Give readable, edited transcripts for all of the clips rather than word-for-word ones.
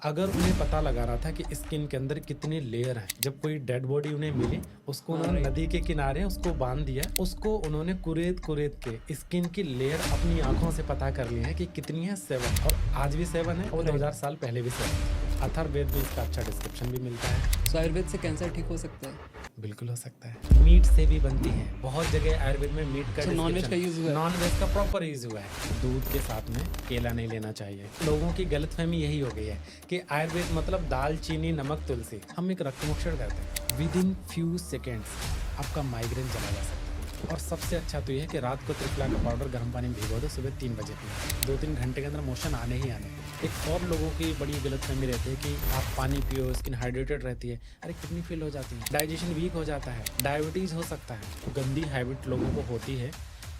अगर उन्हें पता लगाना था कि स्किन के अंदर कितने लेयर हैं, जब कोई डेड बॉडी उन्हें मिली, उसको हाँ, उन्होंने राइट। नदी के किनारे उसको बांध दिया, उसको उन्होंने कुरेद-कुरेद के स्किन की लेयर अपनी आँखों से पता कर ली है कि कितनी है 7 और आज भी 7 है और राइट। 2000 साल पहले भी 7 थी। अथर्ववेद में इसका अच्छा डिस्क्रिप्शन भी मिलता है। सो आयुर्वेद से कैंसर ठीक हो सकता है? बिल्कुल हो सकता है। मीट से भी बनती है। बहुत जगह आयुर्वेद में मीट का अच्छा, नॉन-वेज का डिस्क्रिप्शन, यूज़ हुआ है? नॉन-वेज का प्रॉपर यूज़ हुआ है। दूध के साथ में केला नहीं लेना चाहिए। लोगों की गलतफ़हमी यही हो गई है कि आयुर्वेद मतलब दाल, चीनी, नमक, तुलसी। हम एक रक्तमोक्षण करते हैं। विदिन फ्यू सेकंड्स आपका माइग्रेन चला जा सकता है। और सबसे अच्छा तो ये है कि रात को त्रिफला का पाउडर गर्म पानी में भिगो दो, सुबह 3 बजे पियो। 2-3 घंटे के अंदर मोशन आने ही आने। एक और लोगों की बड़ी गलतफ़हमी रहती है कि आप पानी पियो, स्किन हाइड्रेटेड रहती है। अरे किडनी फेल हो जाती है, डाइजेशन वीक हो जाता है, डायबिटीज़ हो सकता है। गंदी हैबिट लोगों को होती है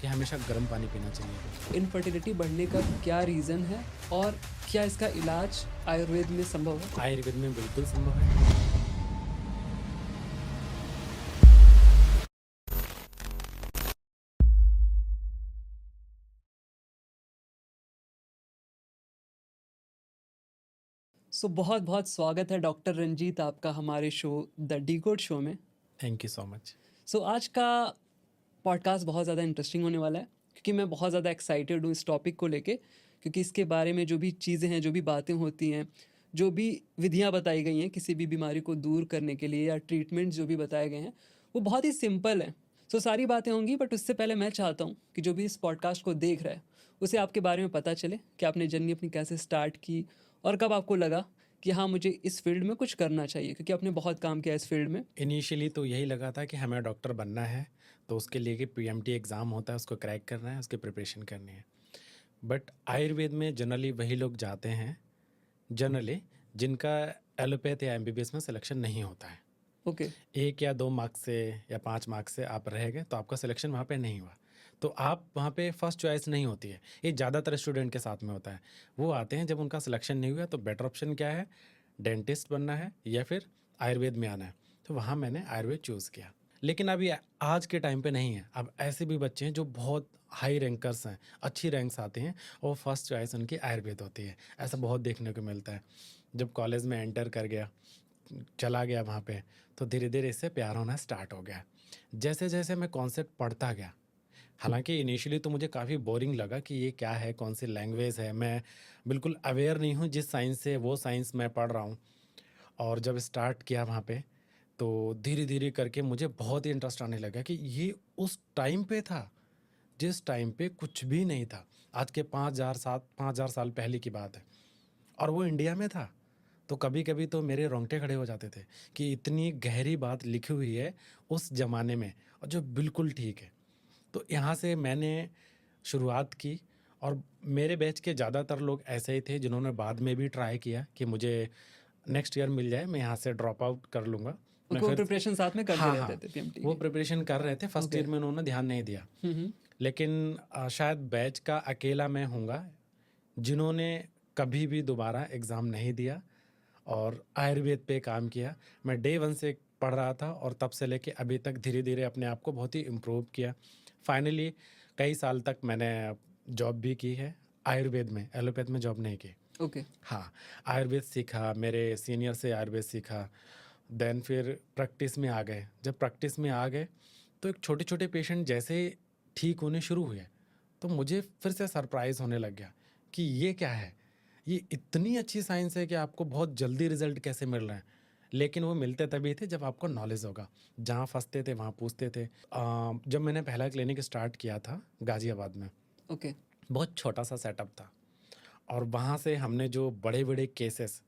कि हमेशा गर्म पानी पीना चाहिए। इनफर्टिलिटी बढ़ने का क्या रीज़न है और क्या इसका इलाज आयुर्वेद में संभव है? आयुर्वेद में बिल्कुल संभव है। सो बहुत-बहुत स्वागत है डॉक्टर रंजीत आपका हमारे शो द डिकोड शो में। Thank you so much. So आज का पॉडकास्ट बहुत ज़्यादा इंटरेस्टिंग होने वाला है क्योंकि मैं बहुत ज़्यादा एक्साइटेड हूँ इस टॉपिक को लेके, क्योंकि इसके बारे में जो भी चीज़ें हैं, जो भी बातें होती हैं, जो भी विधियाँ बताई गई हैं किसी भी बीमारी को दूर करने के लिए या ट्रीटमेंट जो भी बताए गए हैं, वो बहुत ही सिंपल है। सो सारी बातें होंगी, बट उससे पहले मैं चाहता हूँ कि जो भी इस पॉडकास्ट को देख रहा है उसे आपके बारे में पता चले कि आपने जर्नी अपनी कैसे स्टार्ट की और कब आपको लगा कि हाँ, मुझे इस फील्ड में कुछ करना चाहिए, क्योंकि आपने बहुत काम किया इस फील्ड में। इनिशियली तो यही लगा था कि हमें डॉक्टर बनना है, तो उसके लिए कि पीएमटी एग्ज़ाम होता है, उसको क्रैक करना है, उसकी प्रिपरेशन करनी है। बट आयुर्वेद में जनरली वही लोग जाते हैं, जनरली जिनका एलोपैथ या एमबीबीएस में सिलेक्शन नहीं होता है। ओके। 1 या 2 मार्क्स से या 5 मार्क्स से आप रह गए तो आपका सिलेक्शन वहाँ पे नहीं हुआ। तो आप वहाँ पे फर्स्ट चॉइस नहीं होती है। ये ज़्यादातर स्टूडेंट के साथ में होता है। वो आते हैं जब उनका सिलेक्शन नहीं हुआ तो बेटर ऑप्शन क्या है? डेंटिस्ट बनना है या फिर आयुर्वेद में आना है। तो वहाँ मैंने आयुर्वेद चूज़ किया। लेकिन अभी आज के टाइम पे नहीं है। अब ऐसे भी बच्चे हैं जो बहुत हाई रैंकर्स हैं, अच्छी रैंक्स आते हैं और फर्स्ट चॉइस उनकी आयुर्वेद होती है। ऐसा बहुत देखने को मिलता है। जब कॉलेज में एंटर कर गया, चला गया वहाँ पे, तो धीरे-धीरे इससे प्यार होना स्टार्ट हो गया। जैसे-जैसे मैं कॉन्सेप्ट पढ़ता गया, हालाँकि इनिशियली तो मुझे काफ़ी बोरिंग लगा कि ये क्या है, कौन-सी लैंग्वेज है, मैं बिल्कुल अवेयर नहीं हूँ जिस साइंस से वो साइंस मैं पढ़ रहा हूँ। और जब स्टार्ट किया वहाँ पे, तो धीरे-धीरे करके मुझे बहुत ही इंटरेस्ट आने लगा कि ये उस टाइम पे था, जिस टाइम पे कुछ भी नहीं था। आज के 5000 साल पहले की बात है और वो इंडिया में था। तो कभी-कभी तो मेरे रोंगटे खड़े हो जाते थे कि इतनी गहरी बात लिखी हुई है उस ज़माने में और जो बिल्कुल ठीक है। तो यहाँ से मैंने शुरुआत की और मेरे बैच के ज़्यादातर लोग ऐसे ही थे जिन्होंने बाद में भी ट्राई किया कि मुझे नेक्स्ट ईयर मिल जाए, मैं यहाँ से ड्रॉप आउट कर लूँगा। मैं ओके, वो फिर प्रिपरेशन साथ में करते हाँ, रहते हाँ, थे पीएमटी वो की। प्रिपरेशन कर रहे थे, फर्स्ट ओके। ईयर में उन्होंने ध्यान नहीं दिया। हुँ, हुँ। लेकिन शायद बैच का अकेला मैं हूँगा जिन्होंने कभी भी दोबारा एग्ज़ाम नहीं दिया और आयुर्वेद पे काम किया। मैं डे 1 से पढ़ रहा था और तब से लेके अभी तक धीरे-धीरे अपने आप को बहुत ही इम्प्रूव किया। फाइनली कई साल तक मैंने जॉब भी की है आयुर्वेद में, एलोपैथ में जॉब नहीं की। ओके। हाँ, आयुर्वेद सीखा, मेरे सीनियर से आयुर्वेद सीखा, देन फिर प्रैक्टिस में आ गए। जब प्रैक्टिस में आ गए, तो एक छोटे-छोटे पेशेंट जैसे ठीक होने शुरू हुए, तो मुझे फिर से सरप्राइज़ होने लग गया कि ये क्या है? ये इतनी अच्छी साइंस है कि आपको बहुत जल्दी रिज़ल्ट कैसे मिल रहे हैं? लेकिन वो मिलते तभी थे जब आपको नॉलेज होगा। जहाँ फँसते थे, वहाँ पूछते थे। जब मैंने पहला क्लिनिक स्टार्ट किया था गाज़ियाबाद में, ओके। बहुत छोटा-सा सेटअप था और वहाँ से हमने जो बड़े-बड़े केसेस,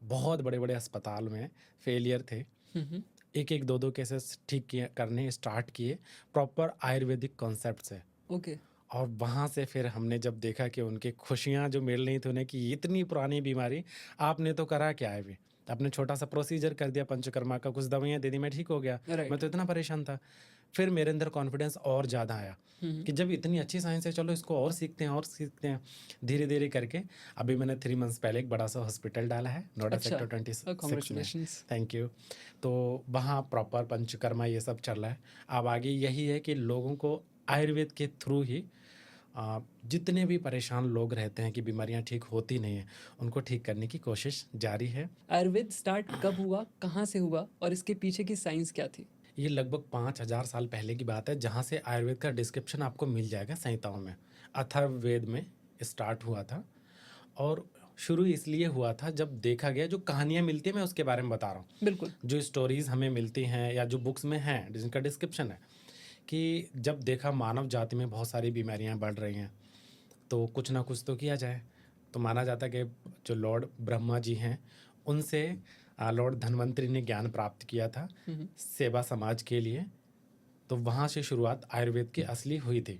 बहुत बड़े-बड़े अस्पताल में फेलियर थे, हुँ, हुँ। एक-एक, 2-2 केसेस ठीक किए करने स्टार्ट किए प्रॉपर आयुर्वेदिक कॉन्सेप्ट से। ओके। और वहाँ से फिर हमने जब देखा कि उनकी खुशियाँ जो मिल रही थी उन्हें कि इतनी पुरानी बीमारी, आपने तो करा क्या है अभी? आपने छोटा-सा प्रोसीजर कर दिया पंचकर्मा का, कुछ दवाइयाँ दे दी, मैं ठीक हो गया। मैं राइट। तो इतना परेशान था। फिर मेरे अंदर कॉन्फिडेंस और ज़्यादा आया हुँ, हुँ। कि जब इतनी अच्छी साइंस है, चलो इसको और सीखते हैं और सीखते हैं। धीरे-धीरे करके अभी मैंने 3 मंथ्स पहले एक बड़ा-सा हॉस्पिटल डाला है, नोएडा अच्छा। सेक्टर 26 में। कांग्रेचुलेशंस। Thank you. तो वहाँ प्रॉपर पंचकर्मा ये सब चल रहा है। अब आगे यही है कि लोगों को आयुर्वेद के थ्रू ही जितने भी परेशान लोग रहते हैं कि बीमारियां ठीक होती नहीं हैं, उनको ठीक करने की कोशिश जारी है। आयुर्वेद स्टार्ट कब हुआ, कहाँ से हुआ और इसके पीछे की साइंस क्या थी? ये लगभग 5000 साल पहले की बात है, जहाँ से आयुर्वेद का डिस्क्रिप्शन आपको मिल जाएगा संहिताओं में। अथर्ववेद में स्टार्ट हुआ था, और शुरू इसलिए हुआ था जब देखा गया, जो कहानियाँ मिलती हैं मैं उसके बारे में बता रहा हूँ, बिल्कुल। जो स्टोरीज हमें मिलती हैं या जो बुक्स में हैं जिनका डिस्क्रिप्शन है, कि जब देखा मानव जाति में बहुत सारी बीमारियां बढ़ रही हैं, तो कुछ ना कुछ तो किया जाए। तो माना जाता है कि जो लॉर्ड ब्रह्मा जी हैं, उनसे लॉर्ड धन्वंतरी ने ज्ञान प्राप्त किया था हम्म। सेवा समाज के लिए। तो वहाँ से शुरुआत आयुर्वेद की असली हुई थी।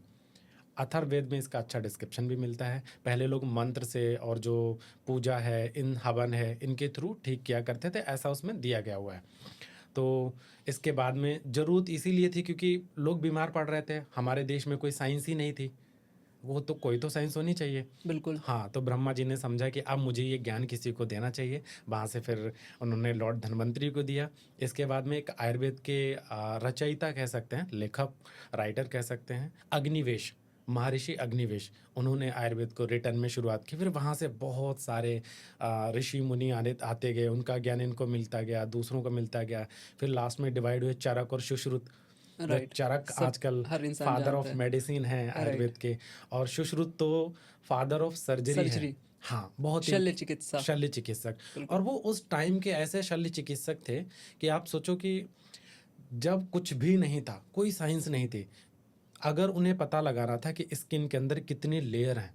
अथर्ववेद में इसका अच्छा डिस्क्रिप्शन भी मिलता है। पहले लोग मंत्र से और जो पूजा है, इन हवन है, इनके थ्रू ठीक किया करते थे, ऐसा उसमें दिया गया हुआ है। तो इसके बाद में ज़रूरत इसीलिए थी क्योंकि लोग बीमार पड़ रहे थे, हमारे देश में कोई साइंस ही नहीं थी, वो तो कोई तो साइंस होनी चाहिए। बिल्कुल। हाँ, तो ब्रह्मा जी ने समझा कि अब मुझे ये ज्ञान किसी को देना चाहिए। वहाँ से फिर उन्होंने लॉर्ड धन्वंतरी को दिया। इसके बाद में एक आयुर्वेद के रचयिता कह सकते हैं, लेखक, राइटर कह सकते हैं, अग्निवेश, महर्षि अग्निवेश, उन्होंने आयुर्वेद को रिटर्न में शुरुआत की। फिर वहाँ से बहुत सारे ऋषि मुनि आते गए, उनका ज्ञान इनको मिलता गया, दूसरों को मिलता गया। फिर लास्ट में डिवाइड हुए चरक और सुश्रुत। जो राइट। चरक सब आजकल हर इंसान फादर जानता ऑफ है। मेडिसिन है राइट। आयुर्वेद के, और सुश्रुत तो फादर ऑफ सर्जरी है। सर्जरी। हाँ, बहुत शल्य चिकित्सा। शल्य चिकित्सक। बिल्कुल। और वो उस टाइम के ऐसे शल्य चिकित्सक थे कि आप सोचो कि जब कुछ भी नहीं था, कोई साइंस नहीं थी, अगर उन्हें पता लगाना था कि स्किन के अंदर कितनी लेयर हैं,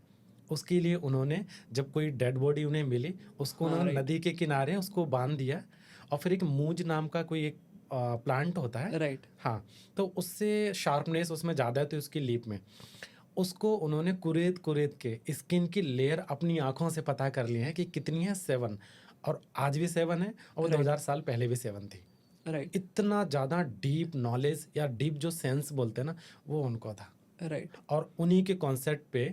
उसके लिए उन्होंने, जब कोई डेड बॉडी उन्हें मिली, उसको हाँ, उन्होंने राइट। नदी के किनारे उसको बांध दिया, और फिर एक मूज नाम का कोई एक प्लांट होता है। राइट। हाँ, तो उससे शार्पनेस उसमें ज़्यादा थी उसकी लीप में, उसको उन्होंने कुरेद कुरेद के स्किन की लेयर अपनी आंखों से पता कर ली है कि कितनी है, 7, और आज भी 7 है, और वो राइट। 2000 साल पहले भी 7 थी। राइट। इतना ज़्यादा डीप नॉलेज या डीप जो सेंस बोलते हैं ना, वो उनको था। राइट। और उन्हीं के कॉन्सेप्ट पे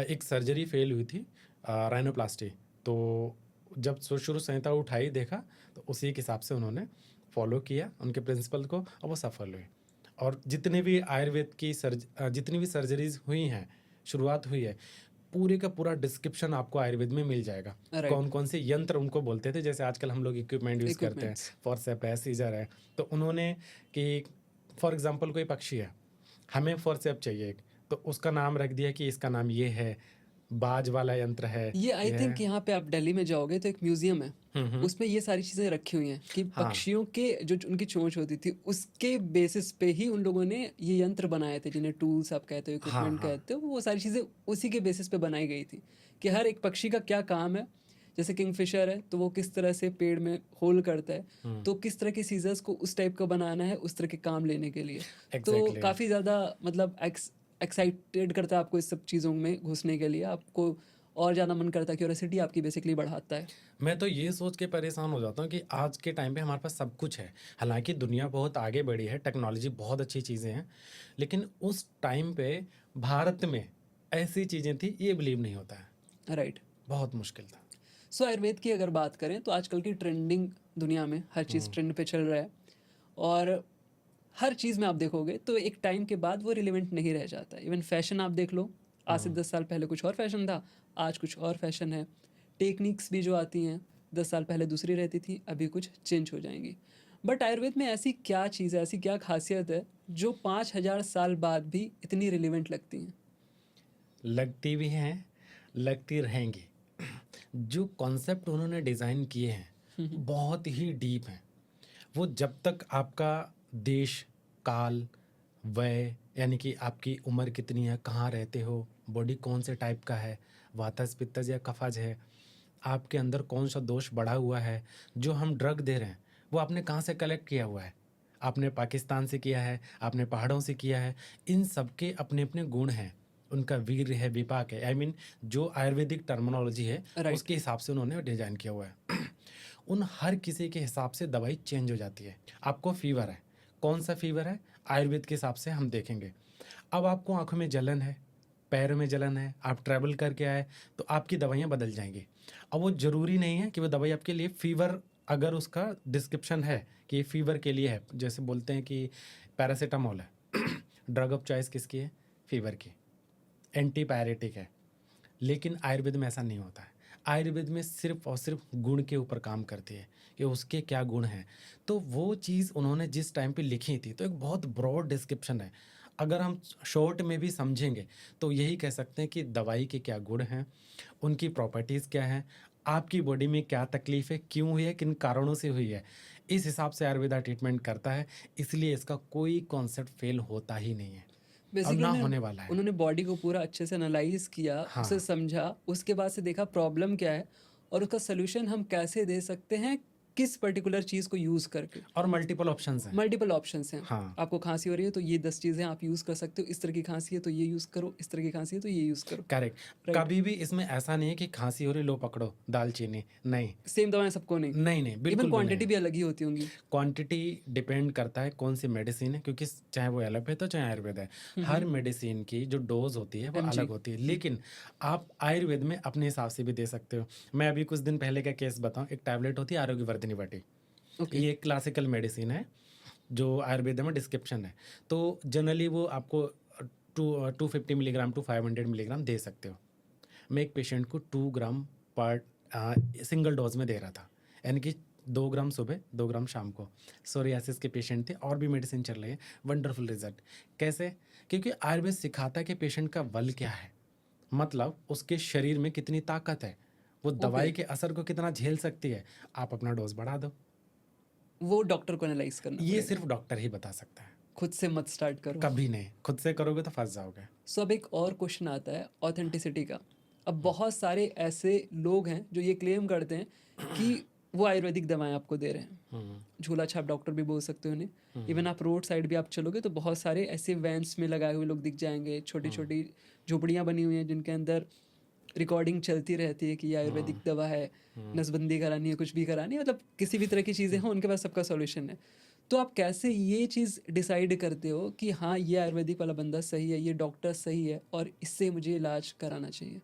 एक सर्जरी फेल हुई थी, राइनोप्लास्टी। तो जब शुरू संहिता उठाई, देखा, तो उसी के हिसाब से उन्होंने फॉलो किया उनके प्रिंसिपल को, और वो सफल हुए। और जितने भी आयुर्वेद की जितनी भी सर्जरीज हुई हैं, शुरुआत हुई है, पूरे का पूरा डिस्क्रिप्शन आपको आयुर्वेद में मिल जाएगा। राइट। कौन कौन से यंत्र उनको बोलते थे, जैसे आजकल हम लोग इक्विपमेंट यूज़ करते हैं, इक्विपमेंट्स। फॉरसेप है, सीजर है, तो उन्होंने कि फॉर एग्जांपल कोई पक्षी है, हमें फॉरसेप चाहिए एक, तो उसका नाम रख दिया कि इसका नाम ये है, बाज वाला यंत्र है, ये आई ये है। थिंक यहाँ पे आप दिल्ली में जाओगे तो एक म्यूजियम है, उसमें ये सारी चीज़ें रखी हुई हैं कि हाँ। पक्षियों के जो जो उनकी चोंच होती थी उसके बेसिस पे ही उन लोगों ने ये यंत्र बनाए थे, जिन्हें टूल्स आप कहते हो, हाँ, इक्विपमेंट हाँ। कहते हो, वो सारी चीज़ें उसी के बेसिस पे बनाई गई थी कि हर एक पक्षी का क्या काम है। जैसे किंगफिशर है तो वो किस तरह से पेड़ में होल करता है, तो किस तरह के सीजर्स को उस टाइप का बनाना है उस तरह के काम लेने के लिए। तो एग्जैक्टली। काफ़ी ज़्यादा मतलब एक्साइटेड करता है आपको इस सब चीज़ों में घुसने के लिए, आपको और ज़्यादा मन करता है, क्यूरियोसिटी आपकी बेसिकली बढ़ाता है। मैं तो ये सोच के परेशान हो जाता हूँ कि आज के टाइम पे हमारे पास सब कुछ है, हालांकि दुनिया बहुत आगे बढ़ी है, टेक्नोलॉजी बहुत अच्छी चीज़ें हैं, लेकिन उस टाइम पे भारत में ऐसी चीज़ें थी, ये बिलीव नहीं होता है, राइट। बहुत मुश्किल था। सो आयुर्वेद की अगर बात करें तो आजकल की ट्रेंडिंग दुनिया में हर चीज़ ट्रेंड पे चल रहा है, और हर चीज़ में आप देखोगे तो एक टाइम के बाद वो रिलेवेंट नहीं रह जाता। इवन फैशन आप देख लो, आज से 10 साल पहले कुछ और फैशन था, आज कुछ और फैशन है। टेक्निक्स भी जो आती हैं 10 साल पहले दूसरी रहती थी, अभी कुछ चेंज हो जाएंगी। बट आयुर्वेद में ऐसी क्या चीज़ है, ऐसी क्या खासियत है जो 5000 साल बाद भी इतनी रिलेवेंट लगती हैं? लगती भी हैं, लगती रहेंगी। जो कॉन्सेप्ट उन्होंने डिज़ाइन किए हैं बहुत ही डीप हैं। वो जब तक आपका देश, काल, वय, यानी कि आपकी उम्र कितनी है, कहाँ रहते हो, बॉडी कौन से टाइप का है, वातज पित्तज या कफज है, आपके अंदर कौन सा दोष बढ़ा हुआ है, जो हम ड्रग दे रहे हैं वो आपने कहाँ से कलेक्ट किया हुआ है, आपने पाकिस्तान से किया है, आपने पहाड़ों से किया है, इन सब के अपने अपने गुण हैं, उनका वीर्य है, विपाक है, आई मीन जो आयुर्वेदिक टर्मिनोलॉजी है राइट। उसके हिसाब से उन्होंने डिजाइन किया हुआ है। उन हर किसी के हिसाब से दवाई चेंज हो जाती है। आपको फीवर है, कौन सा फीवर है, आयुर्वेद के हिसाब से हम देखेंगे। अब आपको आंखों में जलन है, पैर में जलन है, आप ट्रैवल करके आए, तो आपकी दवाइयाँ बदल जाएंगी। अब वो ज़रूरी नहीं है कि वो दवाई आपके लिए फीवर, अगर उसका डिस्क्रिप्शन है कि ये फीवर के लिए है, जैसे बोलते हैं कि पैरासीटामोल है, ड्रग ऑफ चॉइस किसकी है, फीवर की। एंटीपायरेटिक है। लेकिन आयुर्वेद में ऐसा नहीं होता है। आयुर्वेद में सिर्फ और सिर्फ गुण के ऊपर काम करती है कि उसके क्या गुण हैं। तो वो चीज़ उन्होंने जिस टाइम पे लिखी थी तो एक बहुत ब्रॉड डिस्क्रिप्शन है। अगर हम शॉर्ट में भी समझेंगे तो यही कह सकते हैं कि दवाई के क्या गुण हैं, उनकी प्रॉपर्टीज़ क्या हैं, आपकी बॉडी में क्या तकलीफ़ है, क्यों हुई है, किन कारणों से हुई है। इस हिसाब से आयुर्वेदा ट्रीटमेंट करता है, इसलिए इसका कोई कॉन्सेप्ट फेल होता ही नहीं है और बेसिकली ना उन्होंने होने वाला है। उन्होंने बॉडी को पूरा अच्छे से एनालाइज किया, उसे हाँ। समझा, उसके बाद से देखा प्रॉब्लम क्या है और उसका सलूशन हम कैसे दे सकते हैं, किस पर्टिकुलर चीज़ को यूज़ करके। और मल्टीपल ऑप्शंस हैं। मल्टीपल ऑप्शंस हैं। हाँ। आपको खांसी हो रही है तो ये 10 चीज़ें आप यूज़ कर सकते हो, इस तरह की खांसी है तो ये यूज़ करो, इस तरह की खांसी है तो ये यूज़ करो। करेक्ट। राइट। कभी भी इसमें ऐसा नहीं है कि खांसी हो रही लो पकड़ो दालचीनी, नहीं। सेम दवाएं सबको नहीं। नहीं, नहीं, इवन बिल्कुल भी क्वांटिटी नहीं। भी अलग ही होती होंगी। क्वांटिटी डिपेंड करता है कौन सी मेडिसिन है, क्योंकि चाहे वो एलोपैथ हो चाहे आयुर्वेद है, हर मेडिसिन की जो डोज होती है वो mg। अलग होती है। लेकिन आप आयुर्वेद में अपने हिसाब से भी दे सकते हो। मैं अभी कुछ दिन पहले का केस बताऊं, एक टैबलेट होती है आरोग्यवर्धिनी बटी। ओके। ये एक क्लासिकल मेडिसिन है जो आयुर्वेद में डिस्क्रिप्शन है। तो जनरली वो आपको 250 मिलीग्राम टू 500 मिलीग्राम दे सकते हो। मैं एक पेशेंट को 2 ग्राम पर सिंगल डोज में दे रहा था, यानी कि 2 ग्राम सुबह 2 ग्राम शाम को। सोरियासिस के पेशेंट थे और भी मेडिसिन चल रही है। Wonderful result. कैसे? क्योंकि आयुर्वेद सिखाता है कि पेशेंट का बल क्या है, मतलब उसके शरीर में कितनी ताकत है, वो दवाई के असर को कितना झेल सकती है। आप अपना डोज बढ़ा दो। वो डॉक्टर को एनालाइज करना ये पड़ेगा। सिर्फ डॉक्टर ही बता सकता है, खुद से मत स्टार्ट करो। कभी नहीं। खुद से करोगे तो फंस जाओगे। सो अब एक और क्वेश्चन आता है ऑथेंटिसिटी का। अब बहुत सारे ऐसे लोग हैं जो ये क्लेम करते हैं कि वो आयुर्वेदिक दवाएं आपको दे रहे हैं। झोला छाप डॉक्टर भी बोल सकते हो उन्हें। इवन आप रोड साइड भी आप चलोगे तो बहुत सारे ऐसे वैन्स में लगाए हुए लोग दिख जाएंगे, छोटी छोटी झोपड़ियाँ बनी हुई हैं जिनके अंदर रिकॉर्डिंग चलती रहती है कि ये आयुर्वेदिक दवा है, नसबंदी करानी है, कुछ भी करानी है, मतलब किसी भी तरह की चीज़ें हैं उनके पास सबका सॉल्यूशन है। तो आप कैसे ये चीज़ डिसाइड करते हो कि हाँ ये आयुर्वेदिक वाला बंदा सही है, ये डॉक्टर सही है और इससे मुझे इलाज कराना चाहिए?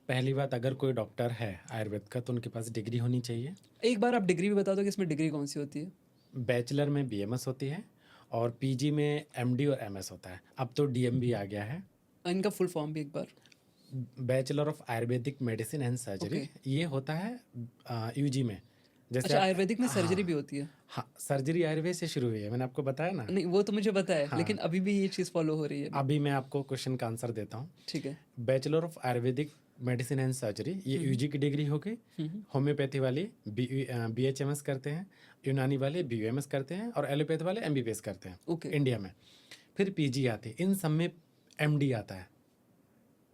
पहली बात, अगर कोई डॉक्टर है आयुर्वेद का तो उनके पास डिग्री होनी चाहिए। एक बार आप डिग्री भी बता दो कि इसमें डिग्री कौन सी होती है? बैचलर में बीएमएस होती है और पीजी में एमडी और एमएस होता है। अब तो डीएम भी आ गया है। इनका फुल फॉर्म भी एक बार। Bachelor of ayurvedic medicine and surgery. Okay. ये होता है यूजी में। जैसे अच्छा, आप, आयुर्वेदिक में सर्जरी हाँ, भी होती है? हाँ, सर्जरी आयुर्वेद से शुरू हुई है, मैंने आपको बताया ना। नहीं, वो तो मुझे पता है, हाँ। लेकिन अभी भी ये चीज़ फॉलो हो रही है अभी। अभी मैं आपको क्वेश्चन का आंसर देता हूँ। ठीक है। Bachelor of ayurvedic medicine and surgery, ये यूजी की डिग्री हो गई। होम्योपैथी वाले बीएचएमएस करते हैं, यूनानी वाले बीयूएमएस करते हैं और एलोपैथ वाले एमबीबीएस करते हैं ओके। इंडिया में। फिर पीजी आती है, इन सब में एमडी आता है,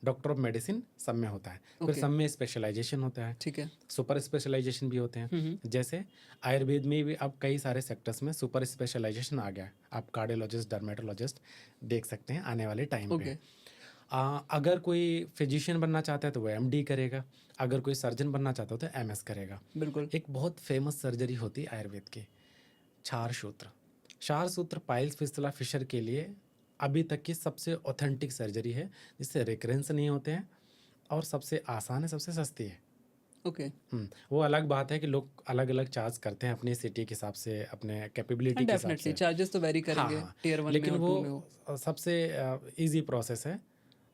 डॉक्टर ऑफ मेडिसिन सब में होता है। फिर ओके। सब में स्पेशलाइजेशन होता है, ठीक है। सुपर स्पेशलाइजेशन भी होते हैं। जैसे आयुर्वेद में भी अब कई सारे सेक्टर्स में सुपर स्पेशलाइजेशन आ गया है। आप कार्डियोलॉजिस्ट, डर्मेटोलॉजिस्ट देख सकते हैं आने वाले टाइम पे। ओके। अगर कोई फिजिशियन बनना चाहता है तो वो एमडी करेगा, अगर कोई सर्जन बनना चाहता है तो एमएस करेगा। बिल्कुल। एक बहुत फेमस सर्जरी होती है आयुर्वेद की, क्षार सूत्र। क्षार सूत्र पाइल्स फिस्टुला फिशर के लिए अभी तक की सबसे ऑथेंटिक सर्जरी है, जिससे रिकरेंस नहीं होते हैं और सबसे आसान है, सबसे सस्ती है। ओके। वो अलग बात है कि लोग अलग अलग चार्ज करते हैं अपनी सिटी के हिसाब से, अपने कैपेबिलिटी के हिसाब डेफिनेटली से। चार्जेस तो वेरी हाँ, करेंगे, हाँ, टियर 1 में लेकिन और 2 में हो। वो सबसे इजी प्रोसेस है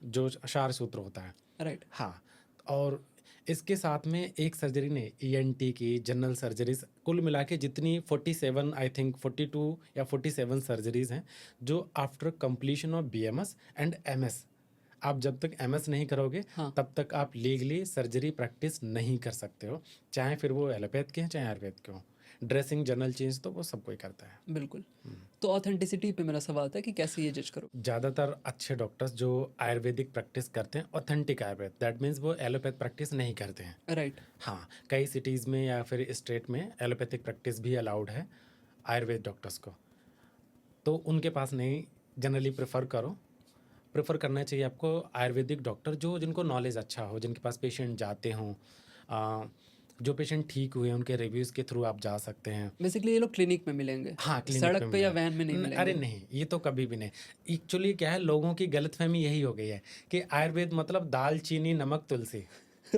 जो क्षार सूत्र होता है। राइट। हाँ, और इसके साथ में एक सर्जरी ने ईएनटी की, जनरल सर्जरीज, कुल मिला के जितनी 47 आई थिंक 42 या 47 सर्जरीज हैं, जो after completion of BMS and MS, आप जब तक एमएस नहीं करोगे हाँ। तब तक आप लीगली सर्जरी प्रैक्टिस नहीं कर सकते हो, चाहे फिर वो एलोपैथ के हैं चाहे आयुर्वेद के हो। ड्रेसिंग, जनरल चेंज तो वो सब कोई करता है। बिल्कुल। तो ऑथेंटिसिटी पे मेरा सवाल था कि कैसे ये जज करो? ज़्यादातर अच्छे डॉक्टर्स जो आयुर्वेदिक प्रैक्टिस करते हैं, ऑथेंटिक आयुर्वेद, दैट मीन्स वो एलोपैथ प्रैक्टिस नहीं करते हैं। राइट। हाँ, कई सिटीज़ में या फिर स्टेट में एलोपैथिक प्रैक्टिस भी अलाउड है आयुर्वेद डॉक्टर्स को, तो उनके पास नहीं जनरली प्रेफर करना चाहिए आपको आयुर्वेदिक डॉक्टर जो जिनको नॉलेज अच्छा हो, जिनके पास पेशेंट जाते हों, जो पेशेंट ठीक हुए उनके रिव्यूज़ के थ्रू आप जा सकते हैं। बेसिकली ये लोग क्लिनिक में मिलेंगे, हाँ, क्लिनिक सड़क में पे या मिलेंगे। वैन में नहीं मिलेंगे। अरे नहीं, ये तो कभी भी नहीं। एक्चुअली क्या है, लोगों की गलतफहमी यही हो गई है कि आयुर्वेद मतलब दाल, चीनी, नमक, तुलसी,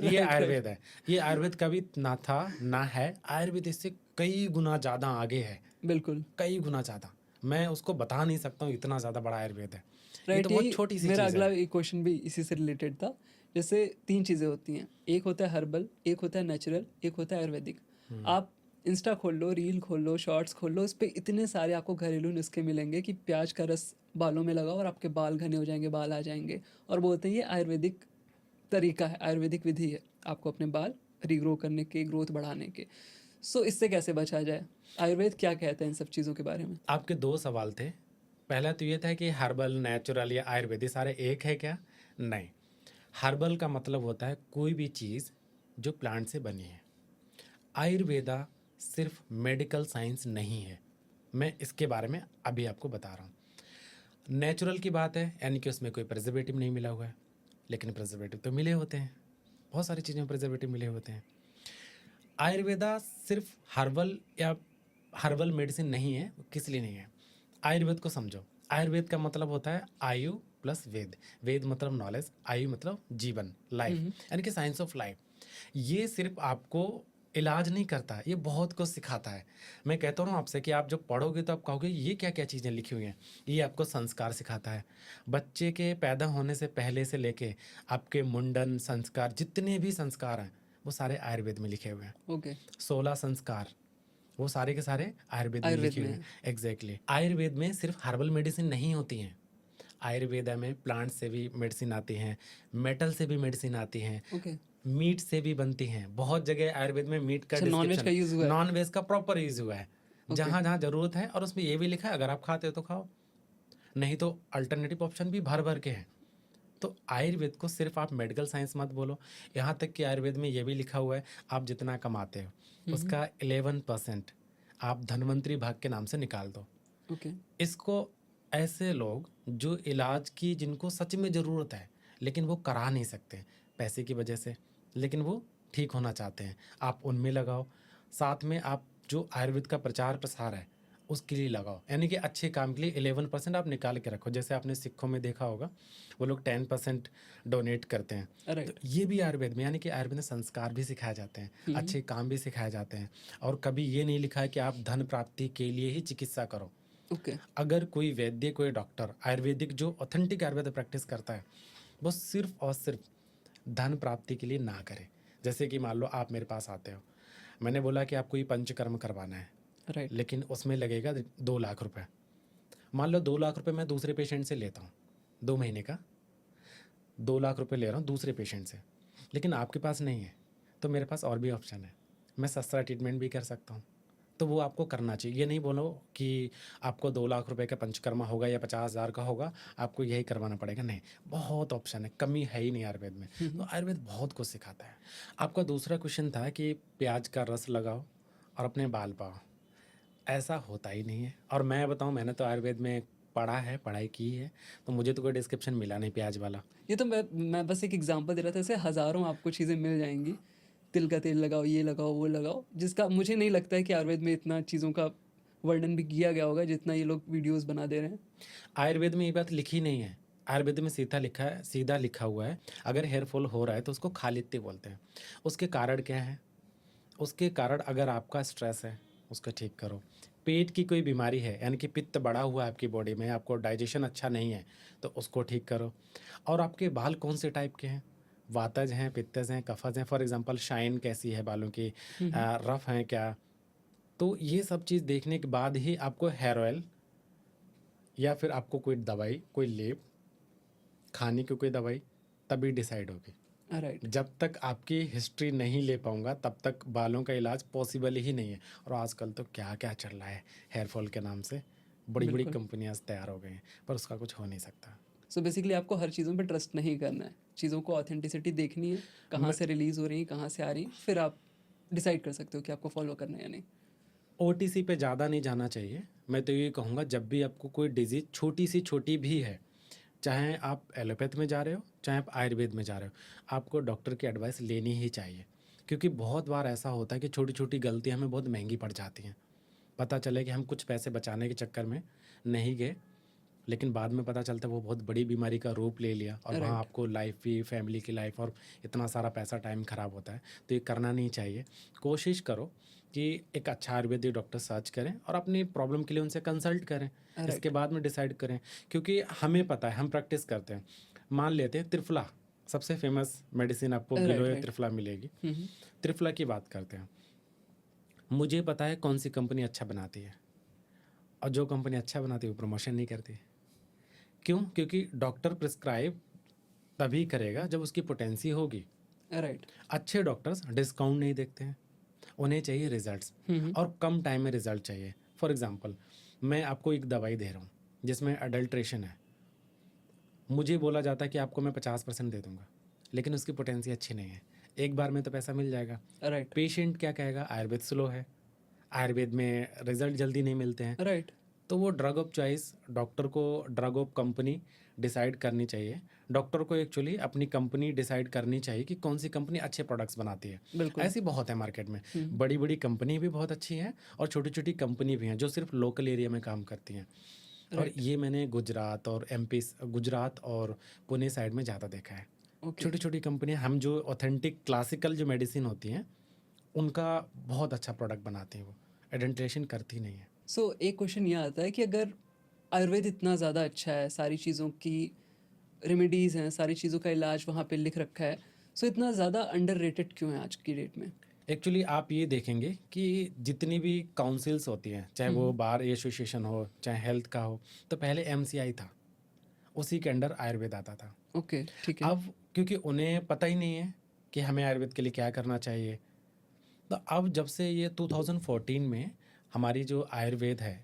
ये आयुर्वेद है। ये आयुर्वेद कभी ना था ना है। आयुर्वेद इससे कई गुना ज़्यादा आगे है, बिल्कुल। कई गुना ज़्यादा। मैं उसको बता नहीं सकता हूँ, इतना ज़्यादा बड़ा आयुर्वेद है। ये राइट, तो बहुत यही छोटी सी मेरा चीज़ अगला है। एक क्वेश्चन भी इसी से रिलेटेड था। जैसे 3 चीज़ें होती हैं, एक होता है हर्बल, एक होता है नेचुरल, एक होता है आयुर्वेदिक। आप इंस्टा खोल लो, रील खोल लो, शॉर्ट्स खोल लो, उस पे इतने सारे आपको घरेलू नुस्खे मिलेंगे कि प्याज का रस बालों में लगाओ और आपके बाल घने हो जाएंगे, बाल आ जाएंगे। और बोलते हैं ये आयुर्वेदिक तरीका है, आयुर्वेदिक विधि है आपको अपने बाल रीग्रो करने के, ग्रोथ बढ़ाने के। सो इससे कैसे बचा जाए? आयुर्वेद क्या कहता है इन सब चीज़ों के बारे में? आपके 2 सवाल थे। पहला तो ये था कि हर्बल, नेचुरल या आयुर्वेदिक सारे एक है क्या? नहीं। हर्बल का मतलब होता है कोई भी चीज़ जो प्लांट से बनी है। आयुर्वेदा सिर्फ मेडिकल साइंस नहीं है। मैं इसके बारे में अभी आपको बता रहा हूँ। नेचुरल की बात है, यानी कि उसमें कोई प्रिजर्वेटिव नहीं मिला हुआ है, लेकिन प्रिजर्वेटिव तो मिले होते हैं। बहुत सारी चीज़ें में प्रिजर्वेटिव मिले होते हैं। आयुर्वेदा सिर्फ हर्बल मेडिसिन नहीं है, किस लिए नहीं है। आयुर्वेद को समझो। आयुर्वेद का मतलब होता है आयु प्लस वेद। वेद मतलब नॉलेज, आयु मतलब जीवन, हुँ, लाइफ, हुँ। यानी कि साइंस ऑफ लाइफ। ये सिर्फ आपको इलाज नहीं करता, ये बहुत कुछ सिखाता है। मैं कहता हूँ आपसे कि आप जब पढ़ोगे तो आप कहोगे ये क्या क्या चीज़ें लिखी हुई हैं। ये आपको संस्कार सिखाता है। बच्चे के पैदा होने से पहले से लेके आपके मुंडन संस्कार, जितने भी संस्कार हैं वो सारे आयुर्वेद में लिखे हुए हैं। ओके, 16 संस्कार वो सारे के सारे आयुर्वेद में आयुर्वेद लिखे में हुए हैं। है। एग्जैक्टली, आयुर्वेद में सिर्फ हर्बल मेडिसिन नहीं होती हैं। आयुर्वेद में प्लांट से भी मेडिसिन आती हैं, मेटल से भी मेडिसिन आती हैं, ओके, मीट से भी बनती हैं। बहुत जगह आयुर्वेद में मीट का अच्छा नॉन-वेज का डिस्क्रिप्शन, यूज़ हुआ है? नॉन वेज का प्रॉपर यूज हुआ है। ओके, जहाँ जहाँ जरूरत है, और उसमें ये भी लिखा है अगर आप खाते हो तो खाओ, नहीं तो अल्टरनेटिव ऑप्शन भी भर भर के हैं। तो आयुर्वेद को सिर्फ आप मेडिकल साइंस मत बोलो। यहाँ तक कि आयुर्वेद में ये भी लिखा हुआ है आप जितना कमाते हो हुँ, हुँ, उसका 11% आप धन्वंतरी भाग के नाम से निकाल दो। ओके, इसको ऐसे लोग जो इलाज की जिनको सच में ज़रूरत है लेकिन वो करा नहीं सकते पैसे की वजह से, लेकिन वो ठीक होना चाहते हैं, आप उनमें लगाओ। साथ में आप जो आयुर्वेद का प्रचार प्रसार है उसके लिए लगाओ, यानी कि अच्छे काम के लिए 11% आप निकाल के रखो। जैसे आपने सिखों में देखा होगा वो लोग 10% डोनेट करते हैं। तो राइट। ये भी आयुर्वेद में, यानी कि आयुर्वेद में संस्कार भी सिखाए जाते हैं, हुँ, हुँ, अच्छे काम भी सिखाए जाते हैं। और कभी ये नहीं लिखा है कि आप धन प्राप्ति के लिए ही चिकित्सा करो। ओके, अगर कोई वैद्य, कोई डॉक्टर आयुर्वेदिक जो ऑथेंटिक आयुर्वेद प्रैक्टिस करता है वो सिर्फ और सिर्फ धन प्राप्ति के लिए ना करे। जैसे कि मान लो आप मेरे पास आते हो, मैंने बोला कि आपको ये पंचकर्म करवाना है, राइट, लेकिन उसमें लगेगा 2 लाख रुपए। मान लो 2 लाख रुपए मैं दूसरे पेशेंट से लेता हूँ, 2 महीने का 2 लाख रुपए ले रहा हूँ दूसरे पेशेंट से, लेकिन आपके पास नहीं है, तो मेरे पास और भी ऑप्शन है। मैं सस्ता ट्रीटमेंट भी कर सकता हूँ। तो वो आपको करना चाहिए। ये नहीं बोलो कि आपको 2 लाख रुपए का पंचकर्मा होगा या 50,000 का होगा, आपको यही करवाना पड़ेगा। नहीं, बहुत ऑप्शन है, कमी है ही नहीं आयुर्वेद में। हुँ, तो हुँ, आयुर्वेद बहुत कुछ सिखाता है। आपका दूसरा क्वेश्चन था कि प्याज का रस लगाओ और अपने बाल पाओ। ऐसा होता ही नहीं है। और मैं बताऊँ, मैंने तो आयुर्वेद में पढ़ा है, पढ़ाई की है, तो मुझे तो कोई डिस्क्रिप्शन मिला नहीं प्याज वाला। ये तो मैं बस एक एग्ज़ाम्पल दे रहा था, ऐसे हज़ारों आपको चीज़ें मिल जाएँगी। तिल का तेल लगाओ, ये लगाओ, वो लगाओ, जिसका मुझे नहीं लगता है कि आयुर्वेद में इतना चीज़ों का वर्णन भी किया गया होगा जितना ये लोग वीडियोज़ बना दे रहे हैं। आयुर्वेद में ये बात लिखी नहीं है। आयुर्वेद में सीधा लिखा है, सीधा लिखा हुआ है, अगर हेयर फॉल हो रहा है तो उसको खालित्य बोलते हैं। उसके कारण क्या है? उसके कारण अगर आपका स्ट्रेस है उसको ठीक करो। पेट की कोई बीमारी है, यानी कि पित्त बढ़ा हुआ है आपकी बॉडी में, आपको डाइजेशन अच्छा नहीं है, तो उसको ठीक करो। और आपके बाल कौन से टाइप के हैं? वातज हैं, पित्तज हैं, कफज हैं। फॉर एग्जांपल शाइन कैसी है बालों की, हुँ, हुँ, रफ हैं क्या? तो ये सब चीज़ देखने के बाद ही आपको हेयर ऑयल या फिर आपको कोई दवाई, कोई लेप, खाने की कोई दवाई तभी डिसाइड होगी। राइट, जब तक आपकी हिस्ट्री नहीं ले पाऊँगा तब तक बालों का इलाज पॉसिबल ही नहीं है। और आजकल तो क्या-क्या चल रहा है हेयर फॉल के नाम से, बड़ी-बड़ी बिल्कुल। कंपनियाँ तैयार हो गई हैं, पर उसका कुछ हो नहीं सकता। सो बेसिकली आपको हर चीज़ों पे ट्रस्ट नहीं करना है। चीज़ों को ऑथेंटिसिटी देखनी है, कहाँ मैं से रिलीज़ हो रही हैं, कहाँ से आ रही हैं, फिर आप डिसाइड कर सकते हो कि आपको फ़ॉलो करना है या नहीं। ओटीसी पे ज़्यादा नहीं जाना चाहिए। मैं तो ये कहूँगा जब भी आपको कोई डिज़ीज़ छोटी सी छोटी भी है, चाहे आप एलोपैथ में जा रहे हो, चाहे आप आयुर्वेद में जा रहे हो, आपको डॉक्टर की एडवाइस लेनी ही चाहिए। क्योंकि बहुत बार ऐसा होता है कि छोटी-छोटी गलतियाँ हमें बहुत महँगी पड़ जाती हैं। पता चले कि हम कुछ पैसे बचाने के चक्कर में नहीं गए, लेकिन बाद में पता चलता है वो बहुत बड़ी बीमारी का रूप ले लिया, और वहाँ राइट, आपको लाइफ भी, फैमिली की लाइफ और इतना सारा पैसा, टाइम खराब होता है। तो ये करना नहीं चाहिए। कोशिश करो कि एक अच्छा आयुर्वेदिक डॉक्टर सर्च करें और अपनी प्रॉब्लम के लिए उनसे कंसल्ट करें, राइट। इसके बाद में डिसाइड करें। क्योंकि हमें पता है, हम प्रैक्टिस करते हैं। मान लेते हैं त्रिफला, सबसे फेमस मेडिसिन आपको राइट, गिलोय राइट। त्रिफला मिलेगी। हुँ। त्रिफला की बात करते हैं, मुझे पता है कौन सी कंपनी अच्छा बनाती है, और जो कंपनी अच्छा बनाती है वो प्रमोशन नहीं करती। क्यों? क्योंकि डॉक्टर प्रिस्क्राइब तभी करेगा जब उसकी पोटेंसी होगी। राइट। अच्छे डॉक्टर्स डिस्काउंट नहीं देखते हैं, उन्हें चाहिए रिजल्ट्स, हुँ। और कम टाइम में रिजल्ट चाहिए। फॉर एग्जांपल, मैं आपको एक दवाई दे रहा हूँ जिसमें अडल्ट्रेशन है, मुझे बोला जाता है कि आपको मैं 50% दे दूंगा, लेकिन उसकी पोटेंसी अच्छी नहीं है, एक बार में तो पैसा मिल जाएगा। राइट, पेशेंट क्या कहेगा? आयुर्वेद स्लो है, आयुर्वेद में रिजल्ट जल्दी नहीं मिलते हैं। राइट। तो वो ड्रग ऑफ चॉइस डॉक्टर को, ड्रग ऑफ कंपनी डिसाइड करनी चाहिए। डॉक्टर को एक्चुअली अपनी कंपनी डिसाइड करनी चाहिए कि कौन सी कंपनी अच्छे प्रोडक्ट्स बनाती है। बिल्कुल। ऐसी बहुत है मार्केट में, हुँ। बड़ी बड़ी कंपनी भी बहुत अच्छी हैं और छोटी छोटी कंपनी भी हैं जो सिर्फ लोकल एरिया में काम करती हैं। और राइट। ये मैंने गुजरात और एमपी, गुजरात और पुणे साइड में ज़्यादा देखा है। ओके। छोटी छोटी कंपनियां, हम जो ऑथेंटिक क्लासिकल जो मेडिसिन होती हैं उनका बहुत अच्छा प्रोडक्ट बनाती हैं, वो एडेंटेशन करती नहीं है। सो एक क्वेश्चन ये आता है कि अगर आयुर्वेद इतना ज़्यादा अच्छा है, सारी चीज़ों की रेमेडीज़ हैं, सारी चीज़ों का इलाज वहाँ पे लिख रखा है, सो इतना ज़्यादा अंडररेटेड क्यों है आज की डेट में? एक्चुअली आप ये देखेंगे कि जितनी भी काउंसिल्स होती हैं, चाहे वो हुँ। बार एसोसिएशन हो, चाहे हेल्थ का हो, तो पहले एमसीआई था, उसी के अंडर आयुर्वेद आता था। ओके, ठीक है। अब क्योंकि उन्हें पता ही नहीं है कि हमें आयुर्वेद के लिए क्या करना चाहिए, तो अब जब से ये 2014 में हमारी जो आयुर्वेद है,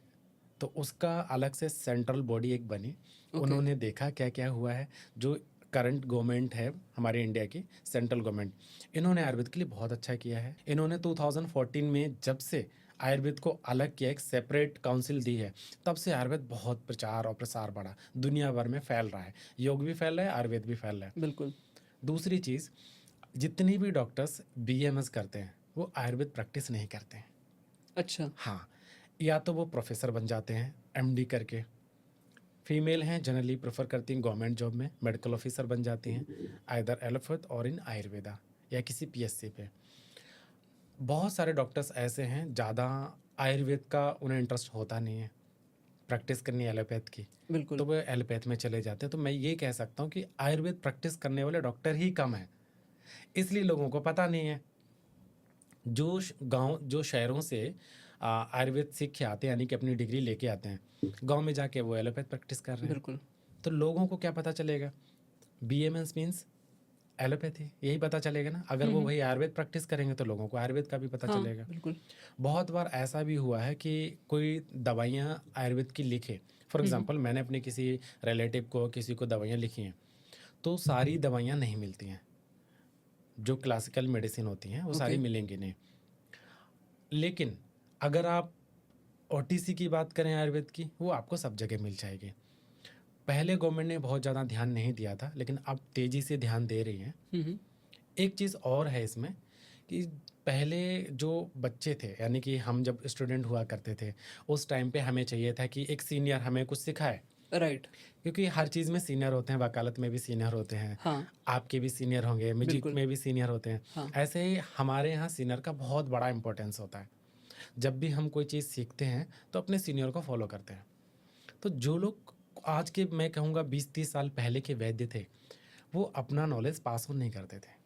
तो उसका अलग से सेंट्रल बॉडी एक बनी। ओके। उन्होंने देखा क्या क्या हुआ है। जो करंट गवर्नमेंट है हमारे इंडिया की, सेंट्रल गवर्नमेंट, इन्होंने आयुर्वेद के लिए बहुत अच्छा किया है। इन्होंने 2014 में जब से आयुर्वेद को अलग किया, एक सेपरेट काउंसिल दी है, तब से आयुर्वेद बहुत प्रचार और प्रसार बढ़ा, दुनिया भर में फैल रहा है। योग भी फैल रहा है, आयुर्वेद भी फैल रहा है। बिल्कुल। दूसरी चीज़, जितनी भी डॉक्टर्स बीएमएस करते हैं वो आयुर्वेद प्रैक्टिस नहीं करते हैं। अच्छा। हाँ, या तो वो प्रोफेसर बन जाते हैं एमडी करके, फीमेल हैं जनरली प्रेफर करती हैं गवर्नमेंट जॉब में, मेडिकल ऑफिसर बन जाती हैं आइदर एलोपैथ और इन आयुर्वेदा या किसी पीएससी पे। बहुत सारे डॉक्टर्स ऐसे हैं, ज़्यादा आयुर्वेद का उन्हें इंटरेस्ट होता नहीं है, प्रैक्टिस करनी है एलोपैथ की, बिल्कुल। तो वो एलोपैथ में चले जाते हैं। तो मैं ये कह सकता हूँ कि आयुर्वेद प्रैक्टिस करने वाले डॉक्टर ही कम हैं, इसलिए लोगों को पता नहीं है। जो गांव, जो शहरों से आयुर्वेद सीख के आते हैं, यानी कि अपनी डिग्री लेके आते हैं, गांव में जाके वो एलोपैथ प्रैक्टिस कर रहे हैं। बिल्कुल। तो लोगों को क्या पता चलेगा? बीएमएस मीन्स एलोपैथी, यही पता चलेगा ना। अगर वो हुँ। वही आयुर्वेद प्रैक्टिस करेंगे तो लोगों को आयुर्वेद का भी पता हाँ, चलेगा। बिल्कुल। बहुत बार ऐसा भी हुआ है कि कोई दवाइयाँ आयुर्वेद की लिखे, फॉर हुँ। एग्जांपल मैंने अपने किसी रिलेटिव को, किसी को दवाइयाँ लिखी हैं, तो सारी दवाइयाँ नहीं मिलती हैं। जो क्लासिकल मेडिसिन होती हैं वो ओके। सारी मिलेंगी नहीं। लेकिन अगर आप ओटीसी की बात करें आयुर्वेद की, वो आपको सब जगह मिल जाएगी। पहले गवर्नमेंट ने बहुत ज़्यादा ध्यान नहीं दिया था, लेकिन अब तेज़ी से ध्यान दे रही है। हुँ। एक चीज़ और है इसमें कि पहले जो बच्चे थे, यानी कि हम जब स्टूडेंट हुआ करते थे, उस टाइम पे हमें चाहिए था कि एक सीनियर हमें कुछ सिखाए, राइट। क्योंकि हर चीज़ में सीनियर होते हैं, वकालत में भी सीनियर होते हैं, हाँ, आपके भी सीनियर होंगे, म्यूजिक बिल्कुल। में भी सीनियर होते हैं। हाँ। ऐसे ही हमारे यहाँ सीनियर का बहुत बड़ा इंपॉर्टेंस होता है। जब भी हम कोई चीज़ सीखते हैं तो अपने सीनियर को फॉलो करते हैं। तो जो लोग आज के, मैं कहूँगा 20-30 साल पहले के वैद्य थे, वो अपना नॉलेज पास ऑन नहीं करते थे।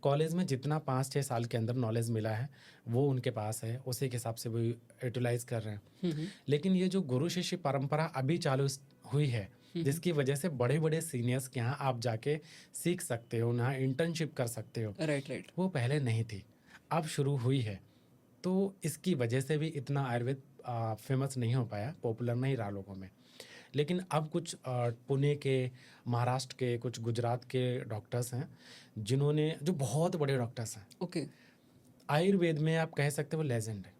कॉलेज में जितना 5-6 साल के अंदर नॉलेज मिला है वो उनके पास है, उसी के हिसाब से वो यूटिलाइज कर रहे हैं। हुँ। लेकिन ये जो गुरु शिष्य परंपरा अभी चालू हुई है, हुँ। जिसकी वजह से बड़े बड़े सीनियर्स के यहाँ आप जाके सीख सकते हो, यहाँ इंटर्नशिप कर सकते हो, राइट, राइट। वो पहले नहीं थी, अब शुरू हुई है। तो इसकी वजह से भी इतना आयुर्वेद फेमस नहीं हो पाया, पॉपुलर नहीं रहा लोगों में। लेकिन अब कुछ पुणे के, महाराष्ट्र के, कुछ गुजरात के डॉक्टर्स हैं जिन्होंने, जो बहुत बड़े डॉक्टर्स हैं, ओके। आयुर्वेद में आप कह सकते हो लेजेंड है,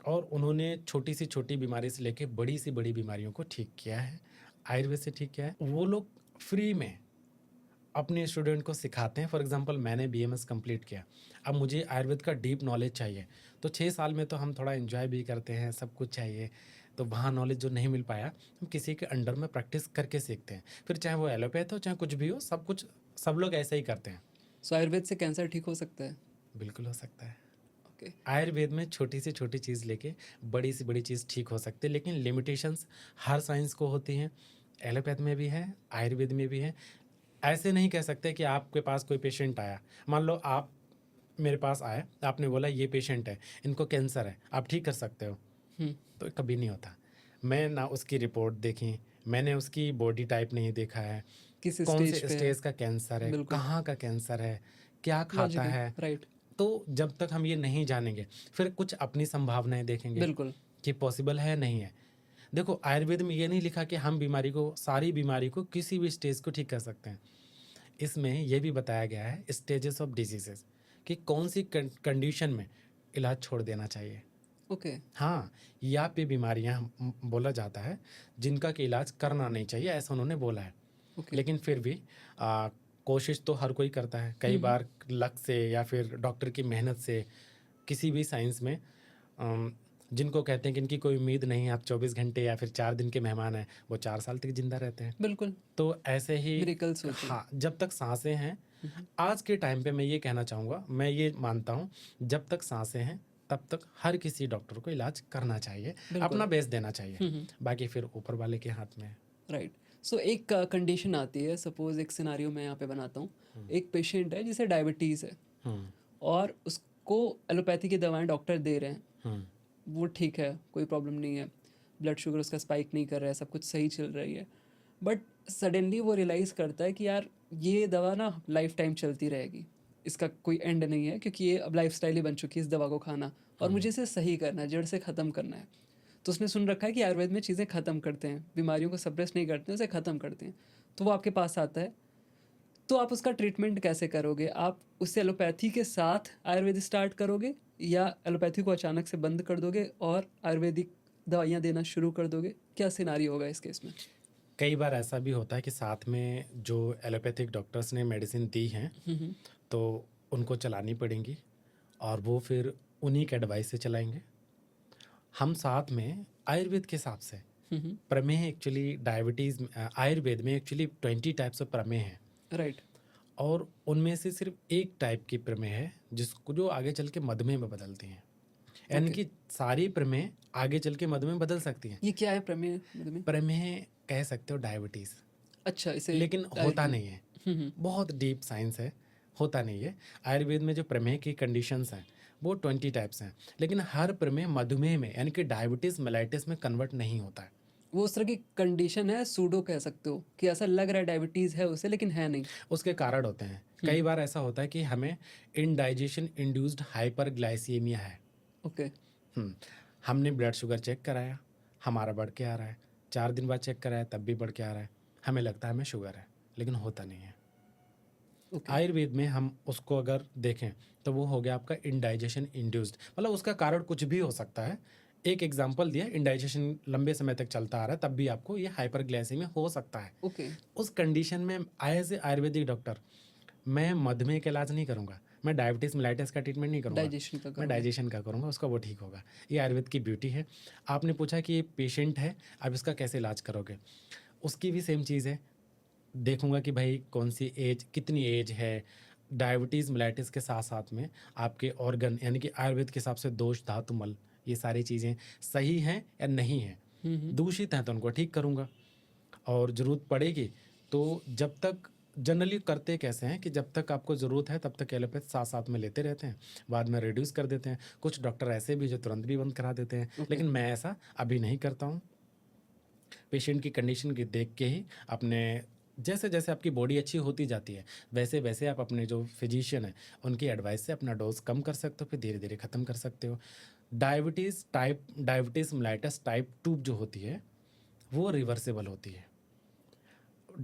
और उन्होंने छोटी सी छोटी बीमारी से लेके बड़ी सी बड़ी बीमारियों को ठीक किया है, आयुर्वेद से ठीक किया है। वो लोग फ्री में अपने स्टूडेंट को सिखाते हैं। फॉर एग्जांपल मैंने बीएमएस कंप्लीट किया, अब मुझे आयुर्वेद का डीप नॉलेज चाहिए, तो 6 साल में तो हम थोड़ा एंजॉय भी करते हैं, सब कुछ चाहिए, तो वहाँ नॉलेज जो नहीं मिल पाया, हम किसी के अंडर में प्रैक्टिस करके सीखते हैं। फिर चाहे वो एलोपैथ हो, चाहे कुछ भी हो, सब कुछ, सब लोग ऐसे ही करते हैं। सो आयुर्वेद से कैंसर ठीक हो सकता है? बिल्कुल हो सकता है। ओके। आयुर्वेद में छोटी से छोटी चीज़ लेके बड़ी से बड़ी चीज़ ठीक हो सकती है, लेकिन लिमिटेशंस हर साइंस को होती हैं। एलोपैथ में भी है, आयुर्वेद में भी है। ऐसे नहीं कह सकते कि आपके पास कोई पेशेंट आया, मान लो आप मेरे पास आए, आपने बोला ये पेशेंट है, इनको कैंसर है, आप ठीक कर सकते हो, हुँ, तो कभी नहीं होता। मैं ना उसकी रिपोर्ट देखी, मैंने उसकी बॉडी टाइप नहीं देखा है, किस कौन स्टेज से पे है? स्टेज का कैंसर है, बिल्कुल, कहाँ का कैंसर है, क्या खाता लॉजिकल, है। राइट, तो जब तक हम ये नहीं जानेंगे, फिर कुछ अपनी संभावनाएं देखेंगे बिल्कुल। कि पॉसिबल है नहीं है। देखो आयुर्वेद में ये नहीं लिखा कि हम बीमारी को, सारी बीमारी को किसी भी स्टेज को ठीक कर सकते हैं। इसमें ये भी बताया गया है स्टेजेस ऑफ डिजीजेस, कि कौन सी कंडीशन में इलाज छोड़ देना चाहिए। ओके, हाँ, या पे बीमारियां बोला जाता है जिनका कि इलाज करना नहीं चाहिए, ऐसा उन्होंने बोला है। ओके। लेकिन फिर भी कोशिश तो हर कोई करता है, कई हुँ, हुँ। बार लक से या फिर डॉक्टर की मेहनत से, किसी भी साइंस में अम, जिनको कहते हैं कि इनकी कोई उम्मीद नहीं है, आप 24 घंटे या फिर 4 दिन के मेहमान हैं, वो 4 साल तक जिंदा रहते हैं। बिल्कुल, तो ऐसे ही मिरेकल्स होते हैं। हाँ, जब तक सांसें हैं, हुँ, हुँ। आज के टाइम पे मैं ये कहना चाहूँगा, मैं ये मानता हूँ, जब तक सांसें हैं तब तक हर किसी डॉक्टर को इलाज करना चाहिए, बिल्कुल। अपना बेस्ट देना चाहिए। हुँ, हुँ। बाकी फिर ऊपर वाले के हाथ में है। राइट। सो एक कंडीशन आती है, सपोज़ एक सिनेरियो मैं यहाँ पे बनाता हूँ। एक पेशेंट है जिसे डायबिटीज़ है हुँ, और उसको एलोपैथी की दवाएँ डॉक्टर दे रहे हैं। हुँ, वो ठीक है, कोई प्रॉब्लम नहीं है। ब्लड शुगर उसका स्पाइक नहीं कर रहा है, सब कुछ सही चल रही है। बट सडनली वो रियलाइज़ करता है कि यार ये दवा ना लाइफ टाइम चलती रहेगी। इसका कोई एंड नहीं है क्योंकि ये अब लाइफ़स्टाइल ही बन चुकी है इस दवा को खाना और मुझे इसे सही करना है, जड़ से ख़त्म करना है। तो उसने सुन रखा है कि आयुर्वेद में चीज़ें ख़त्म करते हैं, बीमारियों को सप्रेस नहीं करते हैं, उसे ख़त्म करते हैं। तो वो आपके पास आता है, तो आप उसका ट्रीटमेंट कैसे करोगे? आप उससे एलोपैथी के साथ आयुर्वेद स्टार्ट करोगे या एलोपैथी को अचानक से बंद कर दोगे और आयुर्वेदिक दवाइयाँ देना शुरू कर दोगे? क्या सिनेरियो होगा इस केस में? कई बार ऐसा भी होता है कि साथ में जो एलोपैथिक डॉक्टर्स ने मेडिसिन दी हैं, हुँ, हुँ। तो उनको चलानी पड़ेंगी और वो फिर उन्हीं के एडवाइस से चलाएँगे। हम साथ में आयुर्वेद के हिसाब से, हुँ, हुँ। प्रमेह एक्चुअली आयुर्वेद में एक्चुअली 20 टाइप्स ऑफ प्रमेह हैं, राइट, और उनमें से सिर्फ एक टाइप की प्रमेह है जिसको जो आगे चल के मधुमेह में बदलती हैं। यानी ओके। कि सारी प्रमेह आगे चल के मधुमेह में बदल सकती हैं। ये क्या है प्रमेय मधुमेह? प्रमेह कह सकते हो डायबिटीज़, अच्छा, इसे लेकिन होता डायरेक्टली। नहीं है। हुँ, हुँ। बहुत डीप साइंस है, होता नहीं है। आयुर्वेद में जो प्रमेह की कंडीशंस हैं वो 20 टाइप्स हैं, लेकिन हर प्रमेह मधुमेह में यानी कि डायबिटीज़ मेलाइटिस में कन्वर्ट नहीं होता है। वो उस तरह की कंडीशन है, सूडो कह सकते हो कि ऐसा लग रहा है डायबिटीज़ है उसे लेकिन है नहीं। उसके कारण होते हैं, हुँ, कई बार ऐसा होता है कि हमें इनडाइजेशन इंड्यूस्ड हाइपरग्लाइसीमिया है। ओके, हुँ, हमने ब्लड शुगर चेक कराया, हमारा बढ़ के आ रहा है, 4 दिन बाद चेक कराया तब भी बढ़ के आ रहा है, हमें लगता है हमें शुगर है, लेकिन होता नहीं है। ओके, आयुर्वेद में हम उसको अगर देखें तो वो हो गया आपका इंडाइजेशन इंड्यूस्ड, मतलब उसका कारण कुछ भी हो सकता है। एक एग्जांपल दिया, इंडाइजेशन लंबे समय तक चलता आ रहा है तब भी आपको ये हाइपरग्लाइसीमिया हो सकता है। ओके, उस कंडीशन में एज ए आयुर्वेदिक डॉक्टर मैं मधुमेह का इलाज नहीं करूँगा, मैं डायबिटीज़ मेलाइटिस का ट्रीटमेंट नहीं करूँगा, डाइजेशन का मैं करोगे। डाइजेशन का करूँगा, उसका वो ठीक होगा। ये आयुर्वेद की ब्यूटी है। आपने पूछा कि ये पेशेंट है, अब इसका कैसे इलाज करोगे? उसकी भी सेम चीज़ है, देखूँगा कि भाई कौन सी एज, कितनी एज है, डायबिटीज़ मेलाइटिस के साथ-साथ में आपके ऑर्गन यानी कि आयुर्वेद के हिसाब से दोष, धातु, मल, ये सारी चीज़ें सही हैं या नहीं हैं। हुँ, हुँ। दूषित हैं तो उनको ठीक करूँगा, और ज़रूरत पड़ेगी तो जब तक, जनरली करते कैसे हैं कि जब तक आपको ज़रूरत है तब तक एलोपैथ साथ-साथ में लेते रहते हैं, बाद में रिड्यूस कर देते हैं। कुछ डॉक्टर ऐसे भी जो तुरंत भी बंद करा देते हैं, ओके, लेकिन मैं ऐसा अभी नहीं करता हूँ। पेशेंट की कंडीशन की देख के ही अपने, जैसे-जैसे आपकी बॉडी अच्छी होती जाती है, वैसे-वैसे आप अपने जो फिजिशियन हैं, उनकी एडवाइस से अपना डोज़ कम कर सकते हो, फिर धीरे-धीरे ख़त्म कर सकते हो। डायबिटीज़ मेलाइटस टाइप 2 जो होती है, वो रिवर्सिबल होती है।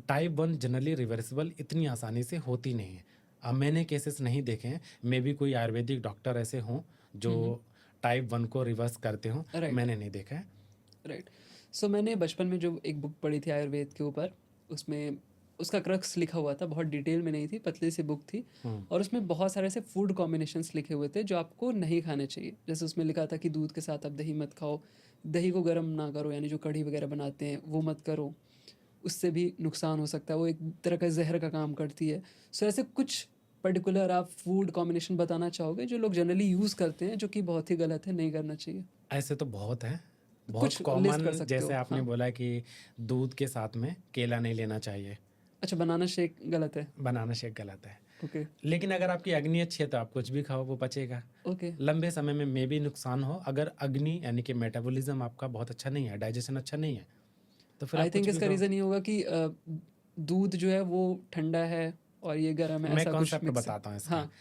टाइप 1 जनरली रिवर्सिबल इतनी आसानी से होती नहीं है। मैंने केसेस नहीं देखे हैं, मे बी कोई आयुर्वेदिक डॉक्टर ऐसे हों, जो हुँ, हुँ। टाइप 1 को रिवर्स करते हों, राइट, मैंने नहीं देखा है। राइट। सो मैंने बचपन में जो एक बुक पढ़ी थी आयुर्वेद के ऊपर, उसमें उसका क्रक्स लिखा हुआ था, बहुत डिटेल में नहीं थी, पतली सी बुक थी हुँ, और उसमें बहुत सारे ऐसे फूड कॉम्बिनेशंस लिखे हुए थे जो आपको नहीं खाने चाहिए। जैसे उसमें लिखा था कि दूध के साथ आप दही मत खाओ, दही को गर्म ना करो, यानी जो कढ़ी वगैरह बनाते हैं वो मत करो, उससे भी नुकसान हो सकता है, वो एक तरह का ज़हर का काम करती है। सो ऐसे कुछ पर्टिकुलर आप फूड कॉम्बिनेशन बताना चाहोगे जो लोग जनरली यूज़ करते हैं जो कि बहुत ही गलत है, नहीं करना चाहिए? ऐसे तो बहुत है, तो बहुत कुछ लिस्ट कर कॉमन। सकते जैसे हो। आपने हाँ। बोला कि दूध के साथ में केला नहीं लेना चाहिए, अच्छा, बनाना शेक गलत है। बनाना शेक गलत है। ओके, लेकिन अगर आपकी अग्नि अच्छी है तो आप कुछ भी खाओ, वो पचेगा। ओके। लंबे समय में भी नुकसान हो, अगर अग्नि यानी कि मेटाबॉलिज्म आपका बहुत अच्छा नहीं है, डाइजेशन अच्छा नहीं है, तो फिर आई आप कुछ थिंक भी इसका खाओ। रीज़न ये होगा कि दूध जो है वो ठंडा है और ये गर्म है, मैं ऐसा कुछ कॉन्सेप्ट मिक्स है। बताता हूँ इसका। हाँ,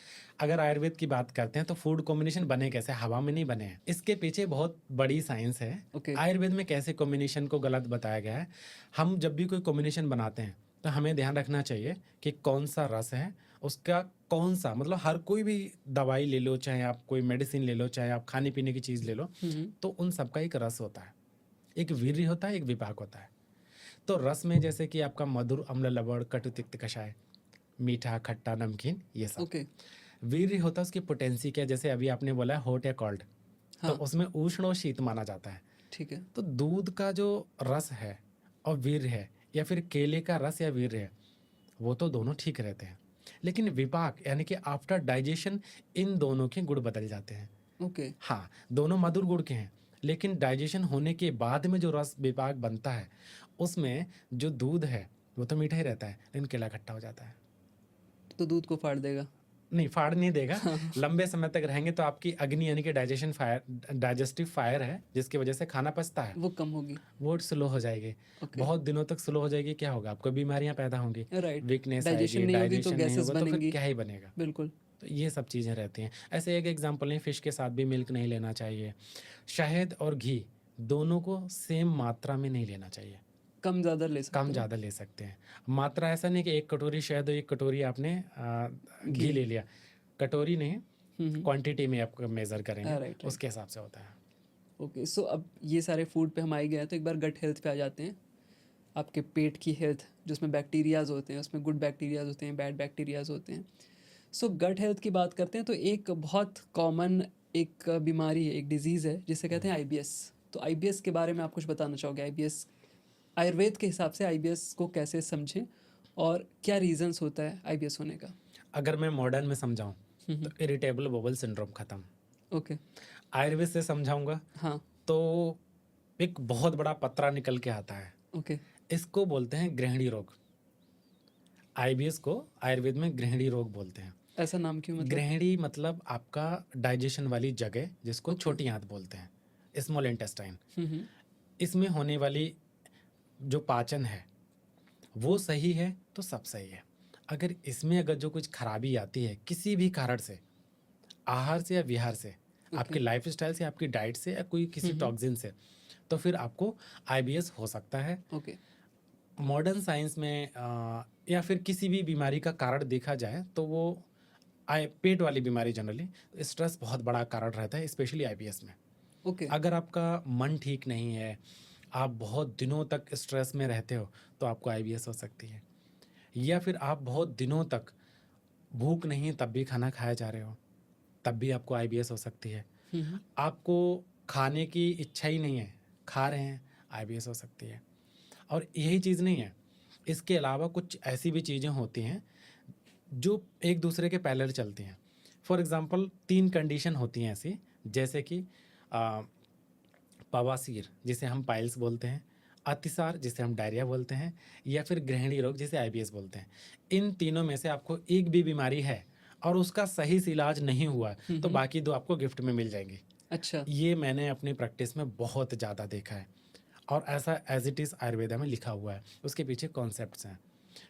अगर आयुर्वेद की बात करते हैं तो फूड कॉम्बिनेशन बने कैसे, हवा में नहीं बने हैं। इसके पीछे बहुत बड़ी साइंस है। ओके। आयुर्वेद में कैसे कॉम्बिनेशन को गलत बताया गया है। हम जब भी कोई कॉम्बिनेशन बनाते हैं तो हमें ध्यान रखना चाहिए कि कौन सा रस है, उसका कौन सा, मतलब हर कोई भी दवाई ले लो, चाहे आप कोई मेडिसिन ले लो, चाहे आप खाने पीने की चीज़ ले लो, हुँ, हुँ। तो उन सबका एक रस होता है, एक वीर्य होता है, एक विपाक होता है। तो रस में जैसे कि आपका मधुर, अम्ल, लवण, कटु, तिक्त, कषाय, मीठा, खट्टा, नमकीन, ये सब। ओके। वीर्य होता है उसकी पोटेंसी क्या, जैसे अभी आपने बोला है हॉट या कोल्ड, तो हाँ, उसमें उष्ण और शीत माना जाता है। ठीक है। तो दूध का जो रस है और वीर्य है, या फिर केले का रस या वीर्य है, वो तो दोनों ठीक रहते हैं। लेकिन विपाक यानी कि आफ्टर डाइजेशन इन दोनों के गुण बदल जाते हैं। ओके, हाँ, दोनों मधुर गुण के हैं, लेकिन डाइजेशन होने के बाद में जो रस विपाक बनता है, उसमें जो दूध है वो तो मीठा ही रहता है, लेकिन केला खट्टा हो जाता है। तो दूध को फाड़ देगा। नहीं, फाड़ नहीं देगा। हाँ, लंबे समय तक रहेंगे तो आपकी अग्नि यानी कि डाइजेस्टिव फायर है, जिसकी वजह से खाना पचता है, वो कम होगी। वो स्लो हो जाएगी। ओके, बहुत दिनों तक स्लो हो जाएगी, क्या होगा, आपको बीमारियां पैदा होंगी, राइट। वीकनेस डाइजेशन आएगी, नहीं होगी तो डाइजेशन नहीं गैसेस होगा तो फिर बनेंगी। क्या ही बनेगा। बिल्कुल। तो ये सब चीज़ें रहती हैं। ऐसे एक एग्जांपल है, फिश के साथ भी मिल्क नहीं लेना चाहिए। शहद और घी दोनों को सेम मात्रा में नहीं लेना चाहिए, कम ज़्यादा ले कम सकते हो। ज़्यादा ले सकते हैं। मात्रा ऐसा नहीं कि एक कटोरी शहद और एक कटोरी आपने घी घी। ले लिया, कटोरी नहीं, हुँ, हुँ। क्वांटिटी में आप मेज़र करेंगे, राइट, राइट। उसके हिसाब से होता है। ओके, सो अब ये सारे फूड पे हम आ ही गए हैं, तो एक बार गट हेल्थ पे आ जाते हैं। आपके पेट की हेल्थ, जिसमें बैक्टीरियाज़ होते हैं, उसमें गुड बैक्टीरियाज़ होते हैं, बैड बैक्टीरियाज़ होते हैं। सो गट हेल्थ की बात करते हैं तो एक बहुत कॉमन एक बीमारी है, एक डिजीज़ है जिसे कहते हैं आईबीएस। तो आईबीएस के बारे में आप कुछ बताना चाहोगे? आईबीएस आयुर्वेद के हिसाब से आईबीएस को कैसे समझें और क्या रीजंस होता है आईबीएस होने का? अगर मैं मॉडर्न में समझाऊँ हुँ, तो हुँ। इरिटेबल बowel सिंड्रोम खत्म। ओके। आयुर्वेद से समझाऊंगा हाँ, तो एक बहुत बड़ा पतरा निकल के आता है, ओके। इसको बोलते हैं गृहिणी रोग। आईबीएस को आयुर्वेद में गृहिणी रोग बोलते हैं। ऐसा नाम क्यों मतलब? गृहिणी मतलब आपका डाइजेशन वाली जगह, जिसको ओके। छोटी आंत बोलते हैं, स्मॉल इंटेस्टाइन। हुँ, हुँ। इसमें होने वाली जो पाचन है वो सही है तो सब सही है। अगर इसमें अगर जो कुछ खराबी आती है किसी भी कारण से, आहार से या विहार से, ओके। आपके लाइफस्टाइल से, आपकी डाइट से, या कोई किसी हुँ, हुँ। टॉक्सिन से, तो फिर आपको आईबीएस हो सकता है। ओके। मॉडर्न साइंस में या फिर किसी भी बीमारी का कारण देखा जाए तो वो पेट वाली बीमारी, जनरली स्ट्रेस बहुत बड़ा कारण रहता है, स्पेशली आईबीएस में। ओके। अगर आपका मन ठीक नहीं है, आप बहुत दिनों तक स्ट्रेस में रहते हो, तो आपको आईबीएस हो सकती है। या फिर आप बहुत दिनों तक भूख नहीं है तब भी खाना खाए जा रहे हो, तब भी आपको आईबीएस हो सकती है। हुँ, हुँ। आपको खाने की इच्छा ही नहीं है, खा रहे हैं, आईबीएस हो सकती है। और यही चीज़ नहीं है, इसके अलावा कुछ ऐसी भी चीज़ें होती हैं जो एक दूसरे के पैरेलल चलती हैं। फॉर एग्जांपल 3 कंडीशन होती हैं ऐसी, जैसे कि अ, बवासीर जिसे हम पाइल्स बोलते हैं, अतिसार जिसे हम डायरिया बोलते हैं, या फिर गृहिणी रोग जिसे आईबीएस बोलते हैं। इन तीनों में से आपको एक भी बीमारी है और उसका सही से इलाज नहीं हुआ है, हुँ, तो हुँ। बाकी 2 आपको गिफ्ट में मिल जाएंगी। अच्छा। ये मैंने अपनी प्रैक्टिस में बहुत ज़्यादा देखा है, और ऐसा एज इट इज़ आयुर्वेदा में लिखा हुआ है, उसके पीछे कॉन्सेप्ट्स हैं।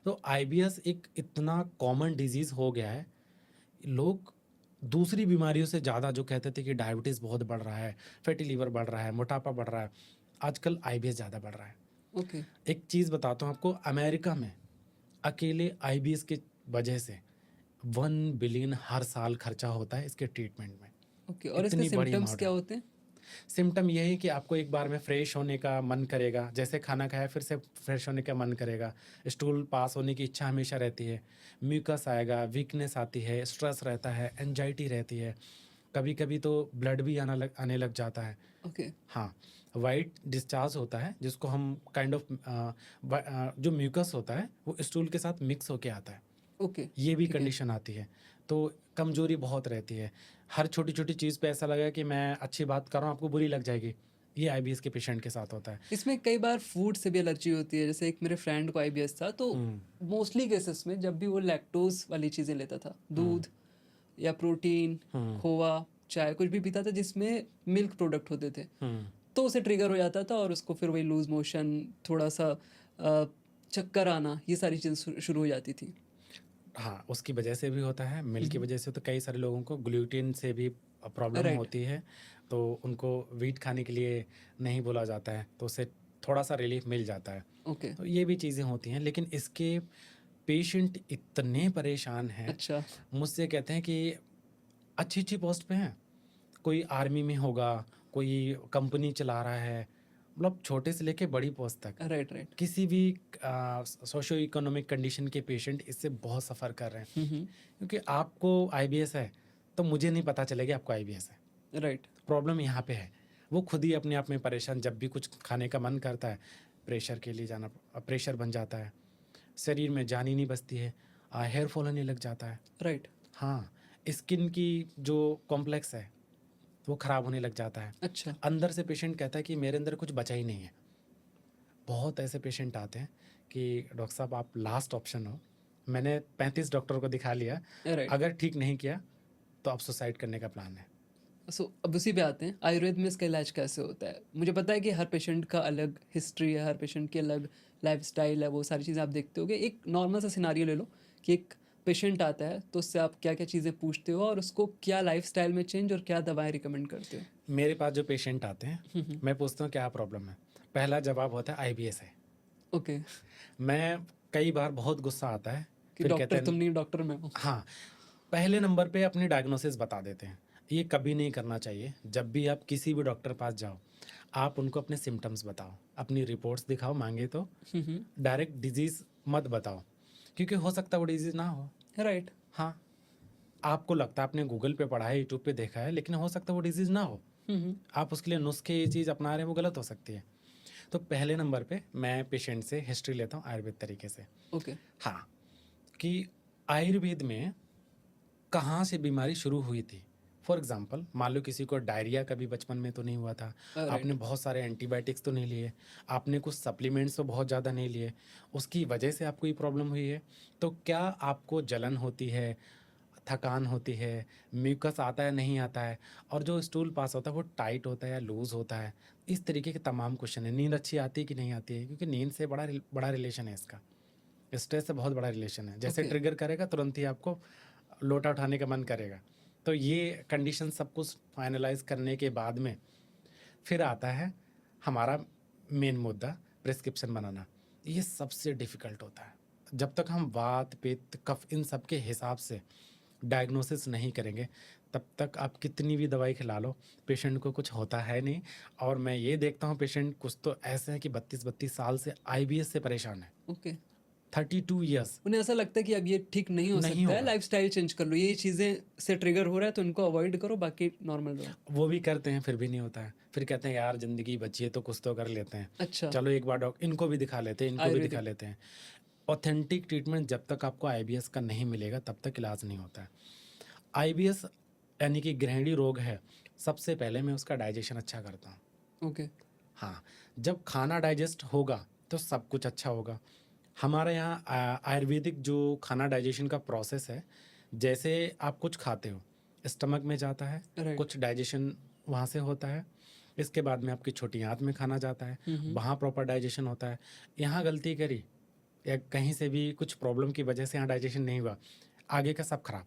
तो आईबीएस एक इतना कॉमन डिजीज़ हो गया है, लोग दूसरी बीमारियों से ज़्यादा जो कहते थे कि डायबिटीज़ बहुत बढ़ रहा है, फैटी लीवर बढ़ रहा है, मोटापा बढ़ रहा है, आजकल आईबीएस ज़्यादा बढ़ रहा है। ओके। एक चीज़ बताता हूँ आपको, अमेरिका में अकेले आईबीएस की वजह से 1 बिलियन हर साल खर्चा होता है इसके ट्रीटमेंट में। ओके, और इसके इतनी बड़ी सिम्पटम्स अमाउंट क्या है। होते हैं? सिम्पटम यही है कि आपको एक बार में फ्रेश होने का मन करेगा, जैसे खाना खाया फिर से फ्रेश होने का मन करेगा, स्टूल पास होने की इच्छा हमेशा रहती है, म्यूकस आएगा, वीकनेस आती है, स्ट्रेस रहता है, एंजाइटी रहती है, कभी कभी तो ब्लड भी आने लग जाता है। ओके। हाँ, वाइट डिस्चार्ज होता है, जिसको हम काइंड ऑफ जो म्यूकस होता है वो स्टूल के साथ मिक्स होके आता है। ओके, ये भी ठीक है। कंडीशन आती है। तो कमज़ोरी बहुत रहती है। हर छोटी-छोटी चीज़ पे ऐसा लगेगा कि मैं अच्छी बात कर रहा हूँ, आपको बुरी लग जाएगी। ये आईबीएस के पेशेंट के साथ होता है। इसमें कई बार फूड से भी एलर्जी होती है, जैसे एक मेरे फ्रेंड को आईबीएस था, तो हुँ, मोस्टली केसेस में जब भी वो लैक्टोज वाली चीज़ें लेता था, हुँ, दूध या प्रोटीन, हुँ, खोआ, चाय, कुछ भी पीता था जिसमें मिल्क प्रोडक्ट होते थे, हुँ। तो उसे ट्रिगर हो जाता था और उसको फिर वही लूज मोशन, थोड़ा सा चक्कर आना, ये सारी चीज़ें शुरू हो जाती थी। हाँ, उसकी वजह से भी होता है, मिल्क की हम्म, वजह से तो कई सारे लोगों को ग्लूटीन से भी प्रॉब्लम राइट। होती है, तो उनको व्हीट खाने के लिए नहीं बोला जाता है, तो उससे थोड़ा-सा रिलीफ़ मिल जाता है। ओके। तो ये भी चीज़ें होती हैं, लेकिन इसके पेशेंट इतने परेशान हैं, अच्छा। मुझसे कहते हैं कि अच्छी-अच्छी पोस्ट पे हैं, कोई आर्मी में होगा, कोई कंपनी चला रहा है, मतलब छोटे से लेके बड़ी पोस्ट तक। Right, right. किसी भी सोशो इकोनॉमिक कंडीशन के पेशेंट इससे बहुत सफ़र कर रहे हैं। हम्म, क्योंकि आपको आईबीएस है, तो मुझे नहीं पता चलेगा आपको आईबीएस है। राइट। प्रॉब्लम यहाँ पे है। वो खुद ही अपने आप में परेशान, जब भी कुछ खाने का मन करता है, प्रेशर के लिए जाना, प्रेशर बन जाता है, शरीर में जान ही नहीं बचती है, हेयर फॉल होने लग जाता है। राइट। हाँ, स्किन की जो कॉम्प्लेक्स है, वो ख़राब होने लग जाता है। अच्छा। अंदर से पेशेंट कहता है कि मेरे अंदर कुछ बचा ही नहीं है। बहुत ऐसे पेशेंट आते हैं कि डॉक्टर साहब आप लास्ट ऑप्शन हो, मैंने 35 डॉक्टर को दिखा लिया, राइट। अगर ठीक नहीं किया तो अब सुसाइड करने का प्लान है। सो अब उसी पे आते हैं, आयुर्वेद में इसका इलाज कैसे होता है? मुझे पता है कि हर पेशेंट का अलग हिस्ट्री है, हर पेशेंट की अलग लाइफस्टाइल है, वो सारी चीज़ें आप देखते होगे। एक नॉर्मल सा सिनारियो ले लो कि एक पेशेंट आता है, तो उससे आप क्या क्या चीज़ें पूछते हो और उसको क्या लाइफस्टाइल में चेंज और क्या दवाएं रिकमेंड करते हो? मेरे पास जो पेशेंट आते हैं, मैं पूछता हूँ क्या प्रॉब्लम है। पहला जवाब होता है आईबीएस है। ओके। मैं कई बार बहुत गुस्सा आता है, कि फिर कहते डॉक्टर हैं तुम नहीं, डॉक्टर मैं हूँ। हाँ, पहले नंबर पे अपनी डायग्नोसिस बता देते हैं। ये कभी नहीं करना चाहिए। जब भी आप किसी भी डॉक्टर पास जाओ, आप उनको अपने सिम्पटम्स बताओ, अपनी रिपोर्ट्स दिखाओ माँगे तो, डायरेक्ट डिज़ीज़ मत बताओ, क्योंकि हो सकता है वो डिज़ीज़ ना हो। राइट। हाँ, आपको लगता है आपने गूगल पे पढ़ा है, यूट्यूब पे देखा है, लेकिन हो सकता है वो डिज़ीज़ ना हो। आप उसके लिए नुस्खे ये चीज़ अपना रहे हैं, वो गलत हो सकती है। तो पहले नंबर पे मैं पेशेंट से हिस्ट्री लेता हूँ आयुर्वेद तरीके से। ओके। हाँ, कि आयुर्वेद में कहाँ से बीमारी शुरू हुई थी। फॉर एग्ज़ाम्पल मान लो किसी को डायरिया कभी बचपन में तो नहीं हुआ था, आपने राइट। बहुत सारे एंटीबायोटिक्स तो नहीं लिए, आपने कुछ सप्लीमेंट्स तो बहुत ज़्यादा नहीं लिए, उसकी वजह से आपको ये प्रॉब्लम हुई है। तो क्या आपको जलन होती है, थकान होती है, म्यूकस आता है, नहीं आता है, और जो स्टूल पास होता है वो टाइट होता है या लूज़ होता है? इस तरीके के तमाम क्वेश्चन हैं। नींद अच्छी आती है कि नहीं आती है? क्योंकि नींद से बड़ा रिलेशन है इसका। स्ट्रेस से बहुत बड़ा रिलेशन है। जैसे ओके। ट्रिगर करेगा तुरंत ही आपको लोटा उठाने का मन करेगा। तो ये कंडीशन सब कुछ फाइनलाइज़ करने के बाद में फिर आता है हमारा मेन मुद्दा, प्रिस्क्रिप्शन बनाना। ये सबसे डिफ़िकल्ट होता है। जब तक हम वात, पित्त, कफ इन सब के हिसाब से डायग्नोसिस नहीं करेंगे, तब तक आप कितनी भी दवाई खिला लो, पेशेंट को कुछ होता है नहीं। और मैं ये देखता हूँ पेशेंट कुछ तो ऐसे हैं कि 32-32 साल से आईबीएस से परेशान हैं। ओके। 32 ईयर्स उन्हें ऐसा लगता है कि अब ये ठीक नहीं हो नहीं सकता है, होगा। लाइफस्टाइल चेंज कर लो, ये चीज़ें से ट्रिगर हो रहा है तो इनको अवॉइड करो, बाकी नॉर्मल रहो। वो भी करते हैं, फिर भी नहीं होता है। फिर कहते हैं यार ज़िंदगी बची है तो कुछ तो कर लेते हैं। अच्छा। चलो एक बार इनको भी दिखा लेते हैं, इनको भी दिखा आयुर्वेदिक। लेते हैं। ऑथेंटिक ट्रीटमेंट जब तक आपको आईबीएस का नहीं मिलेगा तब तक इलाज नहीं होता है। आईबीएस यानी कि गृहिणी रोग है, सबसे पहले मैं उसका डाइजेशन अच्छा करता हूँ। ओके। हाँ, जब खाना डाइजेस्ट होगा तो सब कुछ अच्छा होगा। हमारे यहाँ आयुर्वेदिक जो खाना डाइजेशन का प्रोसेस है, जैसे आप कुछ खाते हो, स्टमक में जाता है, राइट। कुछ डाइजेशन वहाँ से होता है, इसके बाद में आपकी छोटी आँत में खाना जाता है, वहाँ प्रॉपर डाइजेशन होता है। यहाँ गलती करी या कहीं से भी कुछ प्रॉब्लम की वजह से यहाँ डाइजेशन नहीं हुआ, आगे का सब खराब।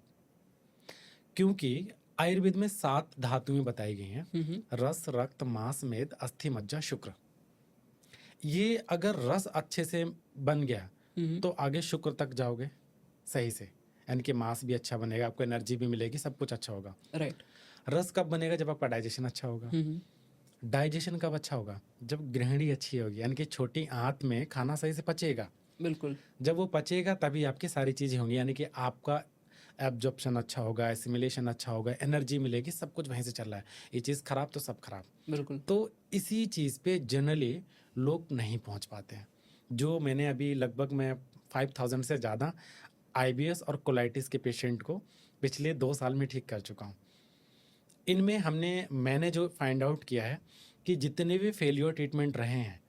क्योंकि आयुर्वेद में 7 धातुएँ बताई गई हैं, रस, रक्त, मांस, मेद, अस्थि, मज्जा, शुक्र। ये अगर रस अच्छे से बन गया तो आगे शुक्र तक जाओगे सही से, यानी कि मांस भी अच्छा बनेगा, आपको एनर्जी भी मिलेगी, सब कुछ अच्छा होगा। राइट। रस कब बनेगा? जब आपका डाइजेशन अच्छा होगा। डाइजेशन कब अच्छा होगा? जब गृहिणी अच्छी होगी, यानी कि छोटी आंत में खाना सही से पचेगा। बिल्कुल। जब वो पचेगा तभी आपकी सारी चीज़ें होंगी, यानी कि आपका एब्जॉर्प्शन अच्छा होगा, एसिमिलेशन अच्छा होगा, एनर्जी मिलेगी, सब कुछ वहीं से चल रहा है। ये चीज़ खराब तो सब खराब। बिल्कुल। तो इसी चीज़ पे जनरली लोग नहीं पहुंच पाते हैं। जो मैंने अभी लगभग मैं 5000 से ज़्यादा आईबीएस और कोलाइटिस के पेशेंट को पिछले 2 साल में ठीक कर चुका हूँ। इनमें मैंने जो फाइंड आउट किया है कि जितने भी फेलियर ट्रीटमेंट रहे हैं,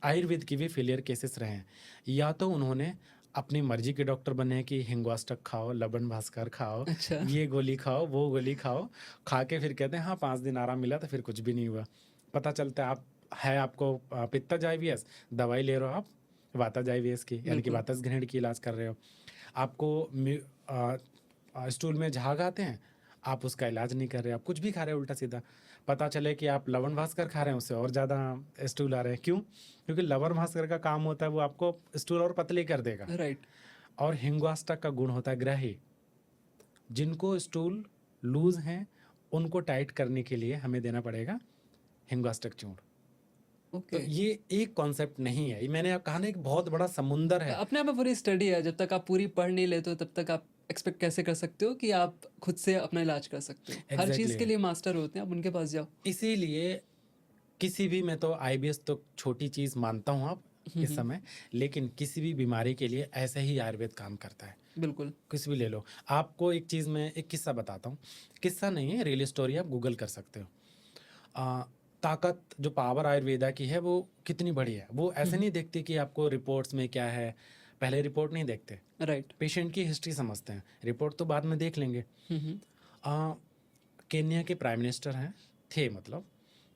आयुर्वेद की भी फेलियर केसेस रहे हैं, या तो उन्होंने अपनी मर्जी के डॉक्टर बने कि हिंगवास्टक खाओ, लबन भास्कर खाओ, अच्छा। ये गोली खाओ, वो गोली खाओ, खा के फिर कहते हैं हाँ 5 दिन आराम मिला तो फिर कुछ भी नहीं हुआ। पता चलता है आपको पित्तज आईबीएस, दवाई ले रहे हो आप वातज आईबीएस की, यानी कि बिल्कुल। वातज ग्रहण की इलाज कर रहे हो। आपको स्टूल में झाग आते हैं, आप उसका इलाज नहीं कर रहे, आप कुछ भी खा रहे हो उल्टा सीधा। पता चले कि आप लवण भास्कर खा रहे हैं, उससे और ज़्यादा स्टूल आ रहे हैं। क्यों? क्योंकि लवण भास्कर का काम होता है वो आपको स्टूल और पतले कर देगा, राइट। और हिंगवास्टक का गुण होता है ग्राही। जिनको स्टूल लूज हैं उनको टाइट करने के लिए हमें देना पड़ेगा हिंगवास्टक चूर्ण। तो ओके। ये एक कॉन्सेप्ट नहीं है, ये मैंने कहा ना, एक बहुत बड़ा समुंदर है। अपने आप में पूरी स्टडी है, जब तक आप पूरी पढ़ नहीं लेते हो तब तक आप एक्सपेक्ट कैसे कर सकते हो कि आप खुद से अपना इलाज कर सकते हो। हर चीज़ एग्जैक्टली के लिए मास्टर होते हैं, आप उनके पास जाओ। इसीलिए किसी भी, मैं तो आईबीएस तो छोटी चीज़ मानता हूँ अब इस समय, लेकिन किसी भी बीमारी के लिए ऐसे ही आयुर्वेद काम करता है। बिल्कुल। कुछ भी ले लो। आपको एक चीज़, मैं एक किस्सा बताता हूँ, किस्सा नहीं है, रियल स्टोरी, आप गूगल कर सकते हो। ताकत जो पावर आयुर्वेदा की है वो कितनी बड़ी है, वो ऐसे नहीं देखते कि आपको रिपोर्ट्स में क्या है, पहले रिपोर्ट नहीं देखते, राइट। पेशेंट की हिस्ट्री समझते हैं, रिपोर्ट तो बाद में देख लेंगे। आ, केन्या के प्राइम मिनिस्टर थे मतलब,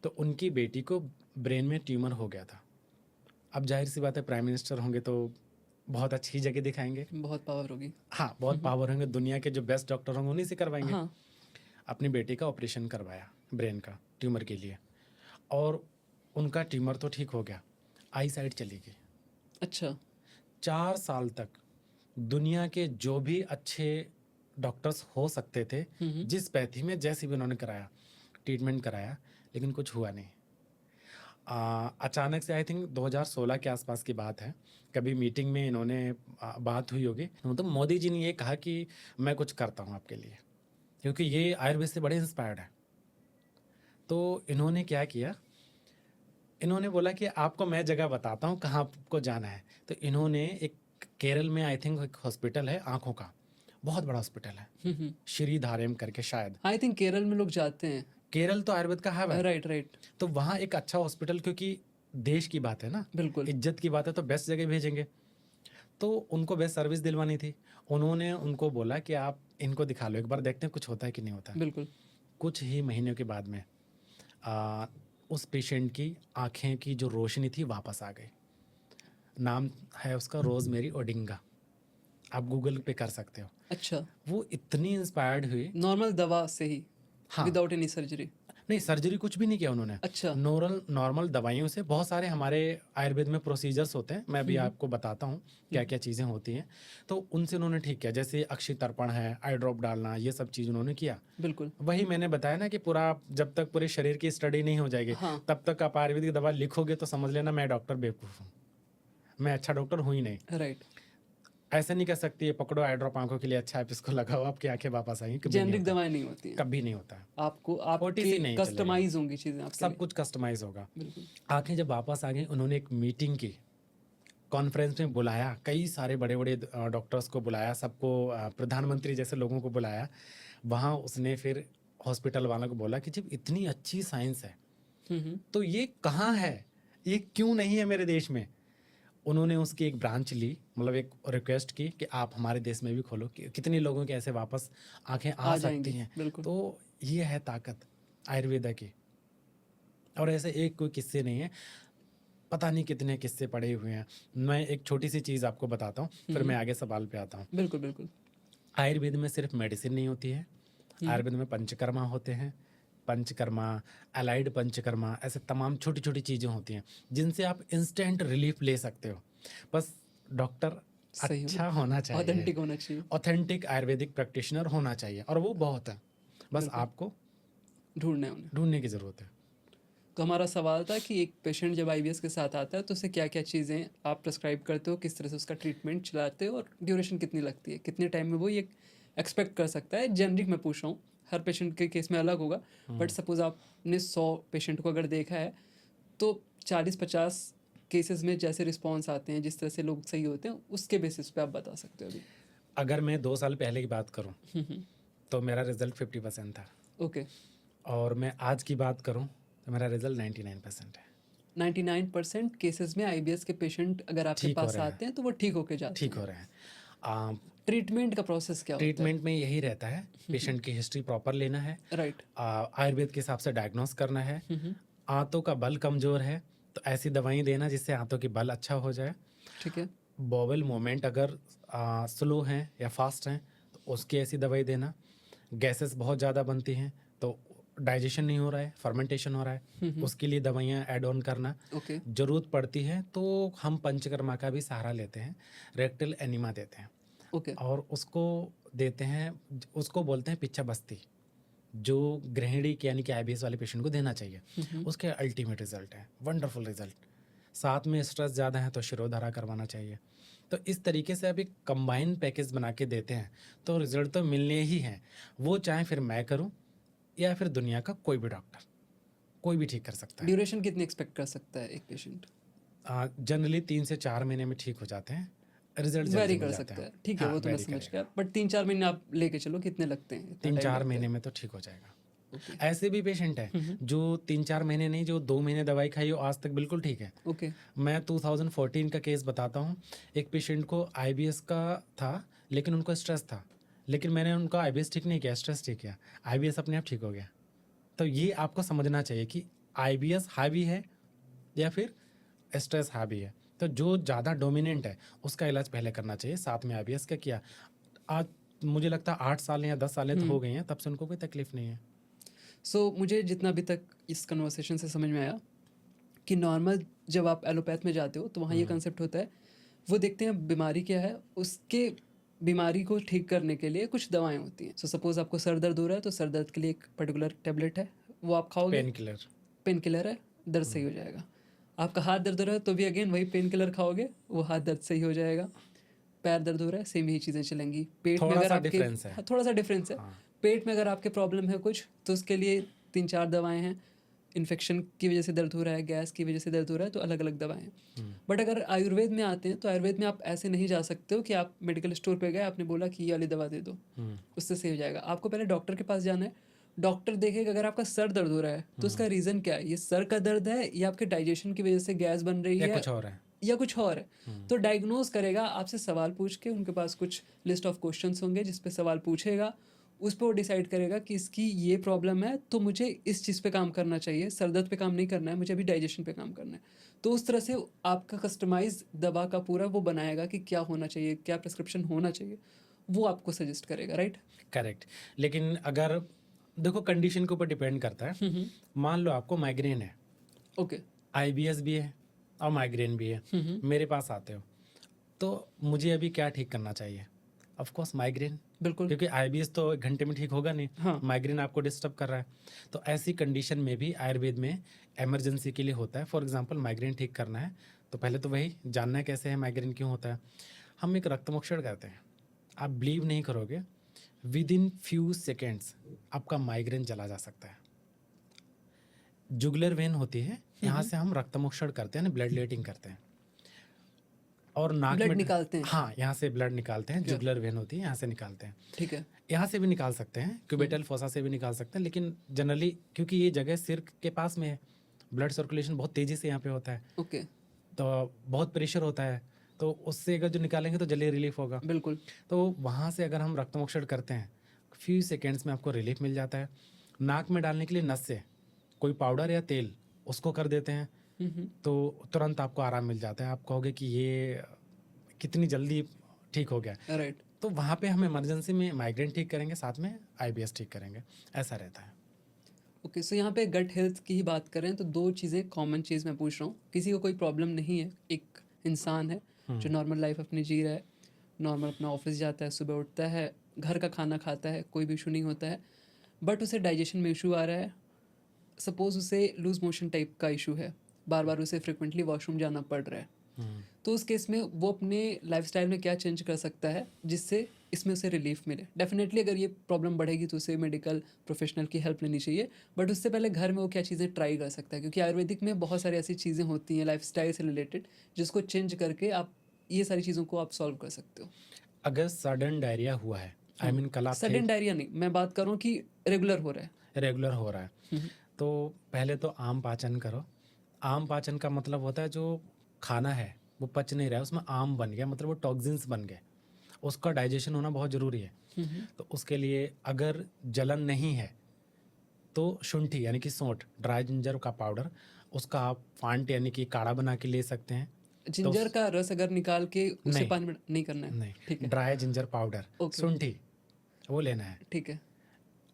तो उनकी बेटी को ब्रेन में ट्यूमर हो गया था। अब जाहिर सी बात है, प्राइम मिनिस्टर होंगे तो बहुत अच्छी जगह दिखाएंगे, बहुत पावर होगी। हाँ बहुत पावर होंगे, दुनिया के जो बेस्ट डॉक्टर होंगे उन्हीं से करवाएंगे। हाँ। अपनी बेटी का ऑपरेशन करवाया ब्रेन का ट्यूमर के लिए, और उनका ट्यूमर तो ठीक हो गया, आई साइड चली गई। अच्छा। 4 साल तक दुनिया के जो भी अच्छे डॉक्टर्स हो सकते थे, जिस पैथी में जैसे भी उन्होंने कराया, ट्रीटमेंट कराया, लेकिन कुछ हुआ नहीं। अचानक से, आई थिंक 2016 के आसपास की बात है, कभी मीटिंग में इन्होंने बात हुई होगी, तो मोदी जी ने ये कहा कि मैं कुछ करता हूँ आपके लिए, क्योंकि ये आयुर्वेद से बड़े इंस्पायर्ड है। तो इन्होंने क्या किया, इन्होंने बोला कि आपको मैं जगह बताता हूँ कहाँ आपको जाना है। तो इन्होंने एक केरल में, आई थिंक एक हॉस्पिटल है आँखों का, बहुत बड़ा हॉस्पिटल है, श्रीधारेम करके शायद, आई थिंक केरल में लोग जाते हैं। केरल तो आयुर्वेद का हब है। Right right. तो वहाँ एक अच्छा हॉस्पिटल, क्योंकि देश की बात है ना, बिल्कुल। इज्जत की बात है, तो बेस्ट जगह भेजेंगे। तो उनको बेस्ट सर्विस दिलवानी थी। उन्होंने उनको बोला कि आप इनको दिखा लो एक बार, देखते हैं कुछ होता है कि नहीं होता है। बिल्कुल। कुछ ही महीनों के बाद में उस पेशेंट की आँखें की जो रोशनी थी वापस आ गई। नाम है उसका रोजमेरी ओडिंगा, आप गूगल पे कर सकते हो। अच्छा। वो इतनी इंस्पायर्ड हुई। नॉर्मल दवा से ही, हाँ, विदाउट एनी सर्जरी? नहीं सर्जरी कुछ भी नहीं किया उन्होंने। अच्छा। नॉर्मल दवाइयों से, बहुत सारे हमारे आयुर्वेद में प्रोसीजर्स होते हैं, मैं अभी आपको बताता हूँ क्या क्या चीज़ें होती हैं, तो उनसे उन्होंने ठीक किया। जैसे अक्षी तर्पण है, आई ड्रॉप डालना, ये सब चीज़ उन्होंने किया। बिल्कुल। वही मैंने बताया ना कि पूरा, जब तक पूरे शरीर की स्टडी नहीं हो जाएगी, हाँ। तब तक आप आयुर्वेदिक दवा लिखोगे तो समझ लेना मैं डॉक्टर बेवकूफ़ हूँ, मैं अच्छा डॉक्टर हूँ ही नहीं। राइट। ऐसे नहीं कह सकती ये पकड़ो आई ड्रॉप आंखों के लिए अच्छा है, अब इसको लगाओ आपकी आंखें वापस आएंगी, कभी नहीं जेनरिक होता। दवाएं नहीं होती हैं। कभी नहीं होता है। आपको OTC आपकी नहीं कस्टमाइज होंगी चीज़ें आपके सब लिए। कुछ कस्टमाइज होगा। बिल्कुल। आंखें जब वापस आ गई, उन्होंने एक मीटिंग की, कॉन्फ्रेंस में बुलाया, कई सारे बड़े बड़े डॉक्टर्स को बुलाया, सबको प्रधानमंत्री जैसे लोगों को बुलाया। वहाँ उसने फिर हॉस्पिटल वालों को बोला कि जब इतनी अच्छी साइंस है तो ये कहाँ है, ये क्यों नहीं है मेरे देश में। उन्होंने उसकी एक ब्रांच ली, मतलब एक रिक्वेस्ट की कि आप हमारे देश में भी खोलो, कि कितनी लोगों के ऐसे वापस आंखें आ सकती जाएंगी। हैं। बिल्कुल। तो ये है ताकत आयुर्वेदा की। और ऐसे एक कोई किस्से नहीं है, पता नहीं कितने किस्से पड़े हुए हैं। मैं एक छोटी सी चीज़ आपको बताता हूँ, फिर मैं आगे सवाल पे आता हूँ। बिल्कुल बिल्कुल। आयुर्वेद में सिर्फ मेडिसिन नहीं होती है, आयुर्वेद में पंचकर्मा होते हैं, पंचकर्मा, अलाइड पंचकर्मा, ऐसे तमाम छोटी छोटी चीज़ें होती हैं जिनसे आप इंस्टेंट रिलीफ ले सकते हो। बस डॉक्टर सही अच्छा होना चाहिए, ऑथेंटिक होना चाहिए। ऑथेंटिक आयुर्वेदिक प्रैक्टिशनर होना चाहिए, और वो बहुत है, बस आपको ढूंढना है उन्हें। ढूंढने की ज़रूरत है। तो हमारा सवाल था कि एक पेशेंट जब आईबीएस के साथ आता है तो उसे क्या क्या चीज़ें आप प्रेस्क्राइब करते हो, किस तरह से उसका ट्रीटमेंट चलाते हो, और ड्यूरेशन कितनी लगती है, कितने टाइम में वो ये एक्सपेक्ट कर सकता है। जेनरिक मैं पूछ रहा हूँ, हर पेशेंट के केस में अलग होगा, बट सपोज आपने 100 पेशेंट को अगर देखा है तो 40-50 केसेस में जैसे रिस्पॉन्स आते हैं, जिस तरह से लोग सही होते हैं, उसके बेसिस पे आप बता सकते हो अभी। अगर मैं 2 साल पहले की बात करूँ, हम्म, तो मेरा रिज़ल्ट 50% था ओके। और मैं आज की बात करूँ, तो मेरा रिज़ल्ट 99% है। 99% केसेस में आईबीएस के पेशेंट अगर आपके ठीक हो पास रहे हैं, आते हैं तो वो ठीक होके जाते ठीक हो हैं। रहे हैं। अ, ट्रीटमेंट का प्रोसेस क्या होता है? ट्रीटमेंट में यही रहता है, पेशेंट की हिस्ट्री प्रॉपर लेना है, राइट। आयुर्वेद के हिसाब से डायग्नोस करना है। हम्म, आंतों का बल कमज़ोर है, तो ऐसी दवाएँ देना जिससे आंतों की बल अच्छा हो जाए। ठीक है। बॉवल मूवमेंट अगर स्लो हैं या फास्ट हैं, तो उसकी ऐसी दवाई देना। गैसेस बहुत ज़्यादा बनती हैं, तो डाइजेशन नहीं हो रहा है, फर्मेंटेशन हो रहा है, उसके लिए दवाइयाँ ऐड ऑन करना। ओके। ज़रूरत पड़ती है तो हम पंचकर्मा का भी सहारा लेते हैं, रेक्टल एनिमा देते हैं ओके। और उसको देते हैं, उसको बोलते हैं पिच्चा बस्ती, जो गृहिणी के यानी कि आईबीएस वाले पेशेंट को देना चाहिए। उसके अल्टीमेट रिजल्ट है, वंडरफुल रिजल्ट। साथ में स्ट्रेस ज़्यादा है तो शिरोधारा करवाना चाहिए। तो इस तरीके से अभी कंबाइन पैकेज बना के देते हैं, तो रिजल्ट तो मिलने ही हैं, वो चाहे फिर मैं करूं या फिर दुनिया का कोई भी डॉक्टर, कोई भी ठीक कर सकता है। ड्यूरेशन कितनी एक्सपेक्ट कर सकता है एक पेशेंट? जनरली 3 से 4 महीने में ठीक हो जाते हैं, रिजल्ट जल्दी वेरी मिल कर जाते सकता हैं। है, ठीक है, हाँ, वो तो मैं वेरी समझ करेगा। गया, बट 3-4 महीने आप लेके चलो, कितने लगते हैं, इतना टाइम 3-4 लगता महीने है? में तो ठीक हो जाएगा। ओके। ऐसे भी पेशेंट हैं जो 3-4 महीने नहीं, जो 2 महीने दवाई खाई हो आज तक बिल्कुल ठीक है। ओके। मैं 2014 का केस बताता हूँ। एक पेशेंट को आईबीएस का था, लेकिन उनको स्ट्रेस था, लेकिन मैंने उनका आईबीएस ठीक नहीं किया, स्ट्रेस ठीक किया, आईबीएस अपने आप ठीक हो गया। तो ये आपको समझना चाहिए कि आईबीएस हावी है या फिर स्ट्रेस हावी है। तो जो ज़्यादा डोमिनेंट है उसका इलाज पहले करना चाहिए, साथ में आईबीएस का किया। आज मुझे लगता है 8 साल या 10 सालें तो हो गई हैं, तब से उनको कोई तकलीफ नहीं है। सो मुझे जितना अभी तक इस कन्वर्सेशन से समझ में आया कि नॉर्मल जब आप एलोपैथ में जाते हो तो वहाँ ये कंसेप्ट होता है, वो देखते हैं बीमारी क्या है, उसके बीमारी को ठीक करने के लिए कुछ दवाएं होती हैं। सो सपोज आपको सर दर्द हो रहा है तो सर दर्द के लिए एक पर्टिकुलर टेबलेट है, वो आप खाओगे, पेन किलर। पेन किलर है, दर्द सही हो जाएगा। आपका हाथ दर्द हो रहा है तो भी अगेन वही पेन किलर खाओगे, वो हाथ दर्द सही हो जाएगा। पैर दर्द हो रहा है, सेम यही चीज़ें चलेंगी। पेट में थोड़ा अगर सा आपके, डिफरेंस है। हाँ, थोड़ा सा डिफरेंस है। हाँ। पेट में अगर आपके प्रॉब्लम है कुछ तो उसके लिए 3-4 दवाएं हैं। इन्फेक्शन की वजह से दर्द हो रहा है, गैस की वजह से दर्द हो रहा है, तो अलग अलग दवाएं हैं। बट अगर आयुर्वेद में आते हैं तो आयुर्वेद में आप ऐसे नहीं जा सकते हो कि आप मेडिकल स्टोर पे गए, आपने बोला कि ये वाली दवा दे दो, उससे सही हो जाएगा। आपको पहले डॉक्टर के पास जाना है। डॉक्टर देखेगा अगर आपका सर दर्द हो रहा है तो उसका रीज़न क्या है, ये सर का दर्द है या आपके डाइजेशन की वजह से गैस बन रही या है कुछ और है। या कुछ और है। तो डायग्नोज करेगा आपसे सवाल पूछ के, उनके पास कुछ लिस्ट ऑफ क्वेश्चंस होंगे जिस पे सवाल पूछेगा, उस पर वो डिसाइड करेगा कि इसकी ये प्रॉब्लम है तो मुझे इस चीज़ पे काम करना चाहिए, सर दर्द पे काम नहीं करना है, मुझे अभी डाइजेशन पे काम करना है। तो उस तरह से आपका कस्टमाइज दवा का पूरा वो बनाएगा कि क्या होना चाहिए, क्या प्रिस्क्रिप्शन होना चाहिए, वो आपको सजेस्ट करेगा, राइट? करेक्ट। लेकिन अगर देखो कंडीशन के ऊपर डिपेंड करता है। मान लो आपको माइग्रेन है, ओके। आईबीएस भी है और माइग्रेन भी है, मेरे पास आते हो, तो मुझे अभी क्या ठीक करना चाहिए? ऑफ कोर्स माइग्रेन, बिल्कुल। क्योंकि आईबीएस तो 1 घंटे में ठीक होगा नहीं, हाँ। माइग्रेन आपको डिस्टर्ब कर रहा है। तो ऐसी कंडीशन में भी आयुर्वेद में इमरजेंसी के लिए होता है। फॉर एग्जांपल माइग्रेन ठीक करना है तो पहले तो वही जानना है कैसे है, माइग्रेन क्यों होता है। हम एक रक्तमोक्षण करते हैं, आप बिलीव नहीं करोगे, विद इन फ्यू सेकेंड्स आपका माइग्रेन चला जा सकता है। जुगुलर वेन होती है, यहाँ से हम रक्तमोक्षण करते हैं, ब्लड लेटिंग करते हैं और नाक ब्लड में, निकालते हैं? हाँ, यहाँ से ब्लड निकालते हैं, क्या? जुगुलर वेन होती है, यहाँ से निकालते हैं। ठीक है। यहाँ से भी निकाल सकते हैं, क्यूबिटल फोसा से भी निकाल सकते हैं, लेकिन जनरली क्योंकि ये जगह सिर के पास में है, ब्लड सर्कुलेशन बहुत तेज़ी से यहाँ पे होता है, ओके। तो बहुत प्रेशर होता है, तो उससे अगर जो निकालेंगे तो जल्दी रिलीफ होगा। बिल्कुल। तो वहाँ से अगर हम रक्तमोक्षण करते हैं, फ्यू सेकेंड्स में आपको रिलीफ मिल जाता है। नाक में डालने के लिए नस से कोई पाउडर या तेल उसको कर देते हैं, तो तुरंत आपको आराम मिल जाता है। आप कहोगे कि ये कितनी जल्दी ठीक हो गया। राइट। तो वहाँ पे हम इमरजेंसी में माइग्रेन ठीक करेंगे, साथ में आईबीएस ठीक करेंगे, ऐसा रहता है। ओके। सो यहाँ पे गट हेल्थ की ही बात करें तो दो चीज़ें कॉमन चीज़ मैं पूछ रहा हूँ। किसी को कोई प्रॉब्लम नहीं है, एक इंसान है जो नॉर्मल लाइफ अपनी जी रहा है, नॉर्मल अपना ऑफिस जाता है, सुबह उठता है, घर का खाना खाता है, कोई भी इशू नहीं होता है, बट उसे डाइजेशन में इशू आ रहा है। सपोज उसे लूज मोशन टाइप का इशू है, बार बार उसे फ्रिक्वेंटली वॉशरूम जाना पड़ रहा है, तो उस केस में वो अपने लाइफस्टाइल में क्या चेंज कर सकता है जिससे इसमें उसे रिलीफ मिले? डेफिनेटली अगर ये प्रॉब्लम बढ़ेगी तो उसे मेडिकल प्रोफेशनल की हेल्प लेनी चाहिए, बट उससे पहले घर में वो क्या चीज़ें ट्राई कर सकता है? क्योंकि आयुर्वेदिक में बहुत सारी ऐसी चीज़ें होती हैं लाइफस्टाइल से रिलेटेड जिसको चेंज करके आप ये सारी चीज़ों को आप सॉल्व कर सकते हो। अगर सडन डायरिया हुआ है, आई मीन कल आप थे, सडन डायरिया नहीं, मैं बात कर रहा हूँ कि रेगुलर हो रहा है। रेगुलर हो रहा है, हम्म, तो पहले तो आम पाचन करो। आम पाचन का मतलब होता है जो खाना है वो पच नहीं रहा है, उसमें आम बन गया, मतलब वो टॉक्सिन्स बन गए, उसका डाइजेशन होना बहुत ज़रूरी है। तो उसके लिए अगर जलन नहीं है तो शुंठी यानी कि सौंठ, ड्राई जिंजर का पाउडर, उसका आप फांट यानी कि काढ़ा बना के ले सकते हैं। तो जिंजर का रस अगर निकाल के उसे नहीं पानी में नहीं करना है। नहीं, ठीक है, ड्राई जिंजर पाउडर, ओके, शुंठी, वो लेना है ठीक है।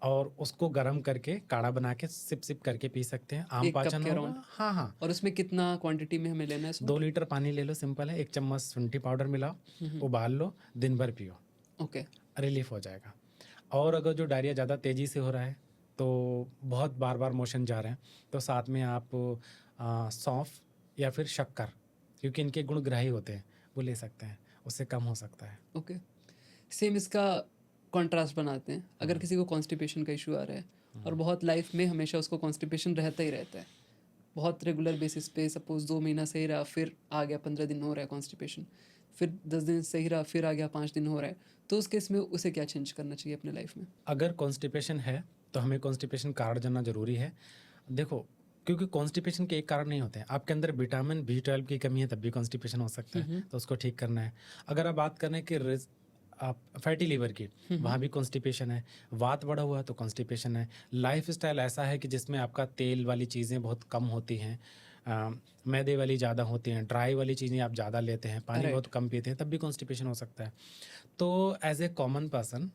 और उसको गर्म करके काढ़ा बना के सिप सिप करके पी सकते हैं, आम 1 कप पाचन के अराउंड। होगा। हाँ हाँ, और उसमें कितना क्वांटिटी में हमें लेना है इसको? 2 लीटर पानी ले लो, सिंपल है, 1 चम्मच शुंठी पाउडर मिलाओ, उबाल लो, दिन भर पियो, ओके, रिलीफ हो जाएगा। और अगर जो डायरिया ज़्यादा तेज़ी से हो रहा है, तो बहुत बार बार मोशन जा रहे हैं, तो साथ में आप सौंफ या फिर शक्कर, क्योंकि इनके गुणग्राही होते हैं, वो ले सकते हैं, उससे कम हो सकता है। ओके। सेम इसका कॉन्ट्रास्ट बनाते हैं। अगर किसी को कॉन्स्टिपेशन का इशू आ रहा है और बहुत लाइफ में हमेशा उसको कॉन्स्टिपेशन रहता ही रहता है, बहुत रेगुलर बेसिस पे, सपोज 2 महीना सही रहा, फिर आ गया 15 दिन हो रहा है कॉन्स्टिपेशन, फिर 10 दिन सही रहा, फिर आ गया 5 दिन हो रहा है, तो उस केस में उसे क्या चेंज करना चाहिए अपने लाइफ में? अगर कॉन्स्टिपेशन है तो हमें कॉन्स्टिपेशन कार्ड जानना ज़रूरी है। देखो, क्योंकि कॉन्स्टिपेशन के एक कारण नहीं होते हैं, आपके अंदर विटामिन B12 की कमी है तब भी कॉन्स्टिपेशन हो सकता है, तो उसको ठीक करना है। अगर आप बात करें कि आप फैटी लीवर की, वहाँ भी कॉन्स्टिपेशन है, वात बढ़ा हुआ है तो कॉन्स्टिपेशन है, लाइफस्टाइल ऐसा है कि जिसमें आपका तेल वाली चीज़ें बहुत कम होती हैं, मैदे वाली ज़्यादा होती हैं, ड्राई वाली चीज़ें आप ज़्यादा लेते हैं, पानी बहुत राइट। कम पीते हैं, तब भी कॉन्स्टिपेशन हो सकता है। तो एज ए कॉमन पर्सन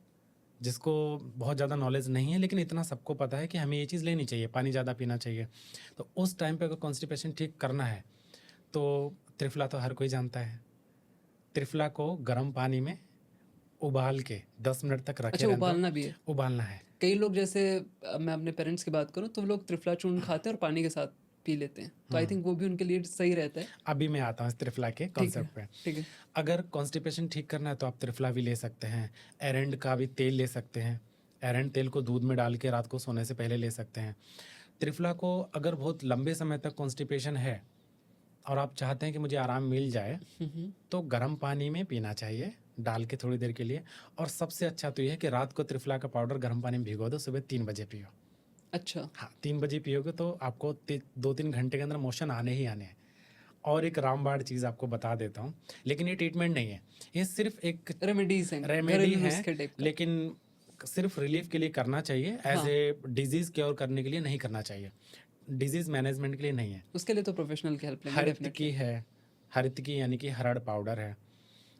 जिसको बहुत ज़्यादा नॉलेज नहीं है लेकिन इतना सबको पता है कि हमें ये चीज़ लेनी चाहिए, पानी ज़्यादा पीना चाहिए, तो उस टाइम पे अगर कॉन्स्टिपेशन ठीक करना है तो त्रिफला तो हर कोई जानता है। त्रिफला को गर्म पानी में उबाल के 10 मिनट तक रखे अच्छा, रहने दो। उबालना भी है? उबालना है। कई लोग जैसे मैं अपने पेरेंट्स की बात करूँ तो वो लोग त्रिफला चूर्ण खाते हैं और पानी के साथ पी लेते हैं, तो आई थिंक वो भी उनके लिए सही रहता है। अभी मैं आता हूँ इस त्रिफला के ठीक कॉन्सेप्ट पे। है, ठीक है। अगर कॉन्स्टिपेशन ठीक करना है तो आप त्रिफला भी ले सकते हैं, एरेंड का भी तेल ले सकते हैं, एरेंड तेल को दूध में डाल के रात को सोने से पहले ले सकते हैं। त्रिफला को अगर बहुत लंबे समय तक कॉन्स्टिपेशन है और आप चाहते हैं कि मुझे आराम मिल जाए, तो गर्म पानी में पीना चाहिए डाल के थोड़ी देर के लिए। और सबसे अच्छा तो ये है कि रात को त्रिफला का पाउडर गर्म पानी में भिगो दो, सुबह 3 बजे पियो। अच्छा, हाँ, 3 बजे पियोगे तो आपको 2-3 घंटे के अंदर मोशन आने ही आने हैं। और एक रामबाण चीज़ आपको बता देता हूँ, लेकिन ये ट्रीटमेंट नहीं है, ये सिर्फ एक रेमेडीज हैं, रेमेडी घरेलू है, नुस्खे टाइप का। लेकिन सिर्फ रिलीफ के लिए करना चाहिए, एज हाँ, ए डिजीज़ क्योर करने के लिए नहीं करना चाहिए, डिजीज़ मैनेजमेंट के लिए नहीं है। उसके लिए तो प्रोफेशनल की हेल्प लेंगे हरितकी डेफिनेटली। है, हरितकी यानी कि हरड़ पाउडर है,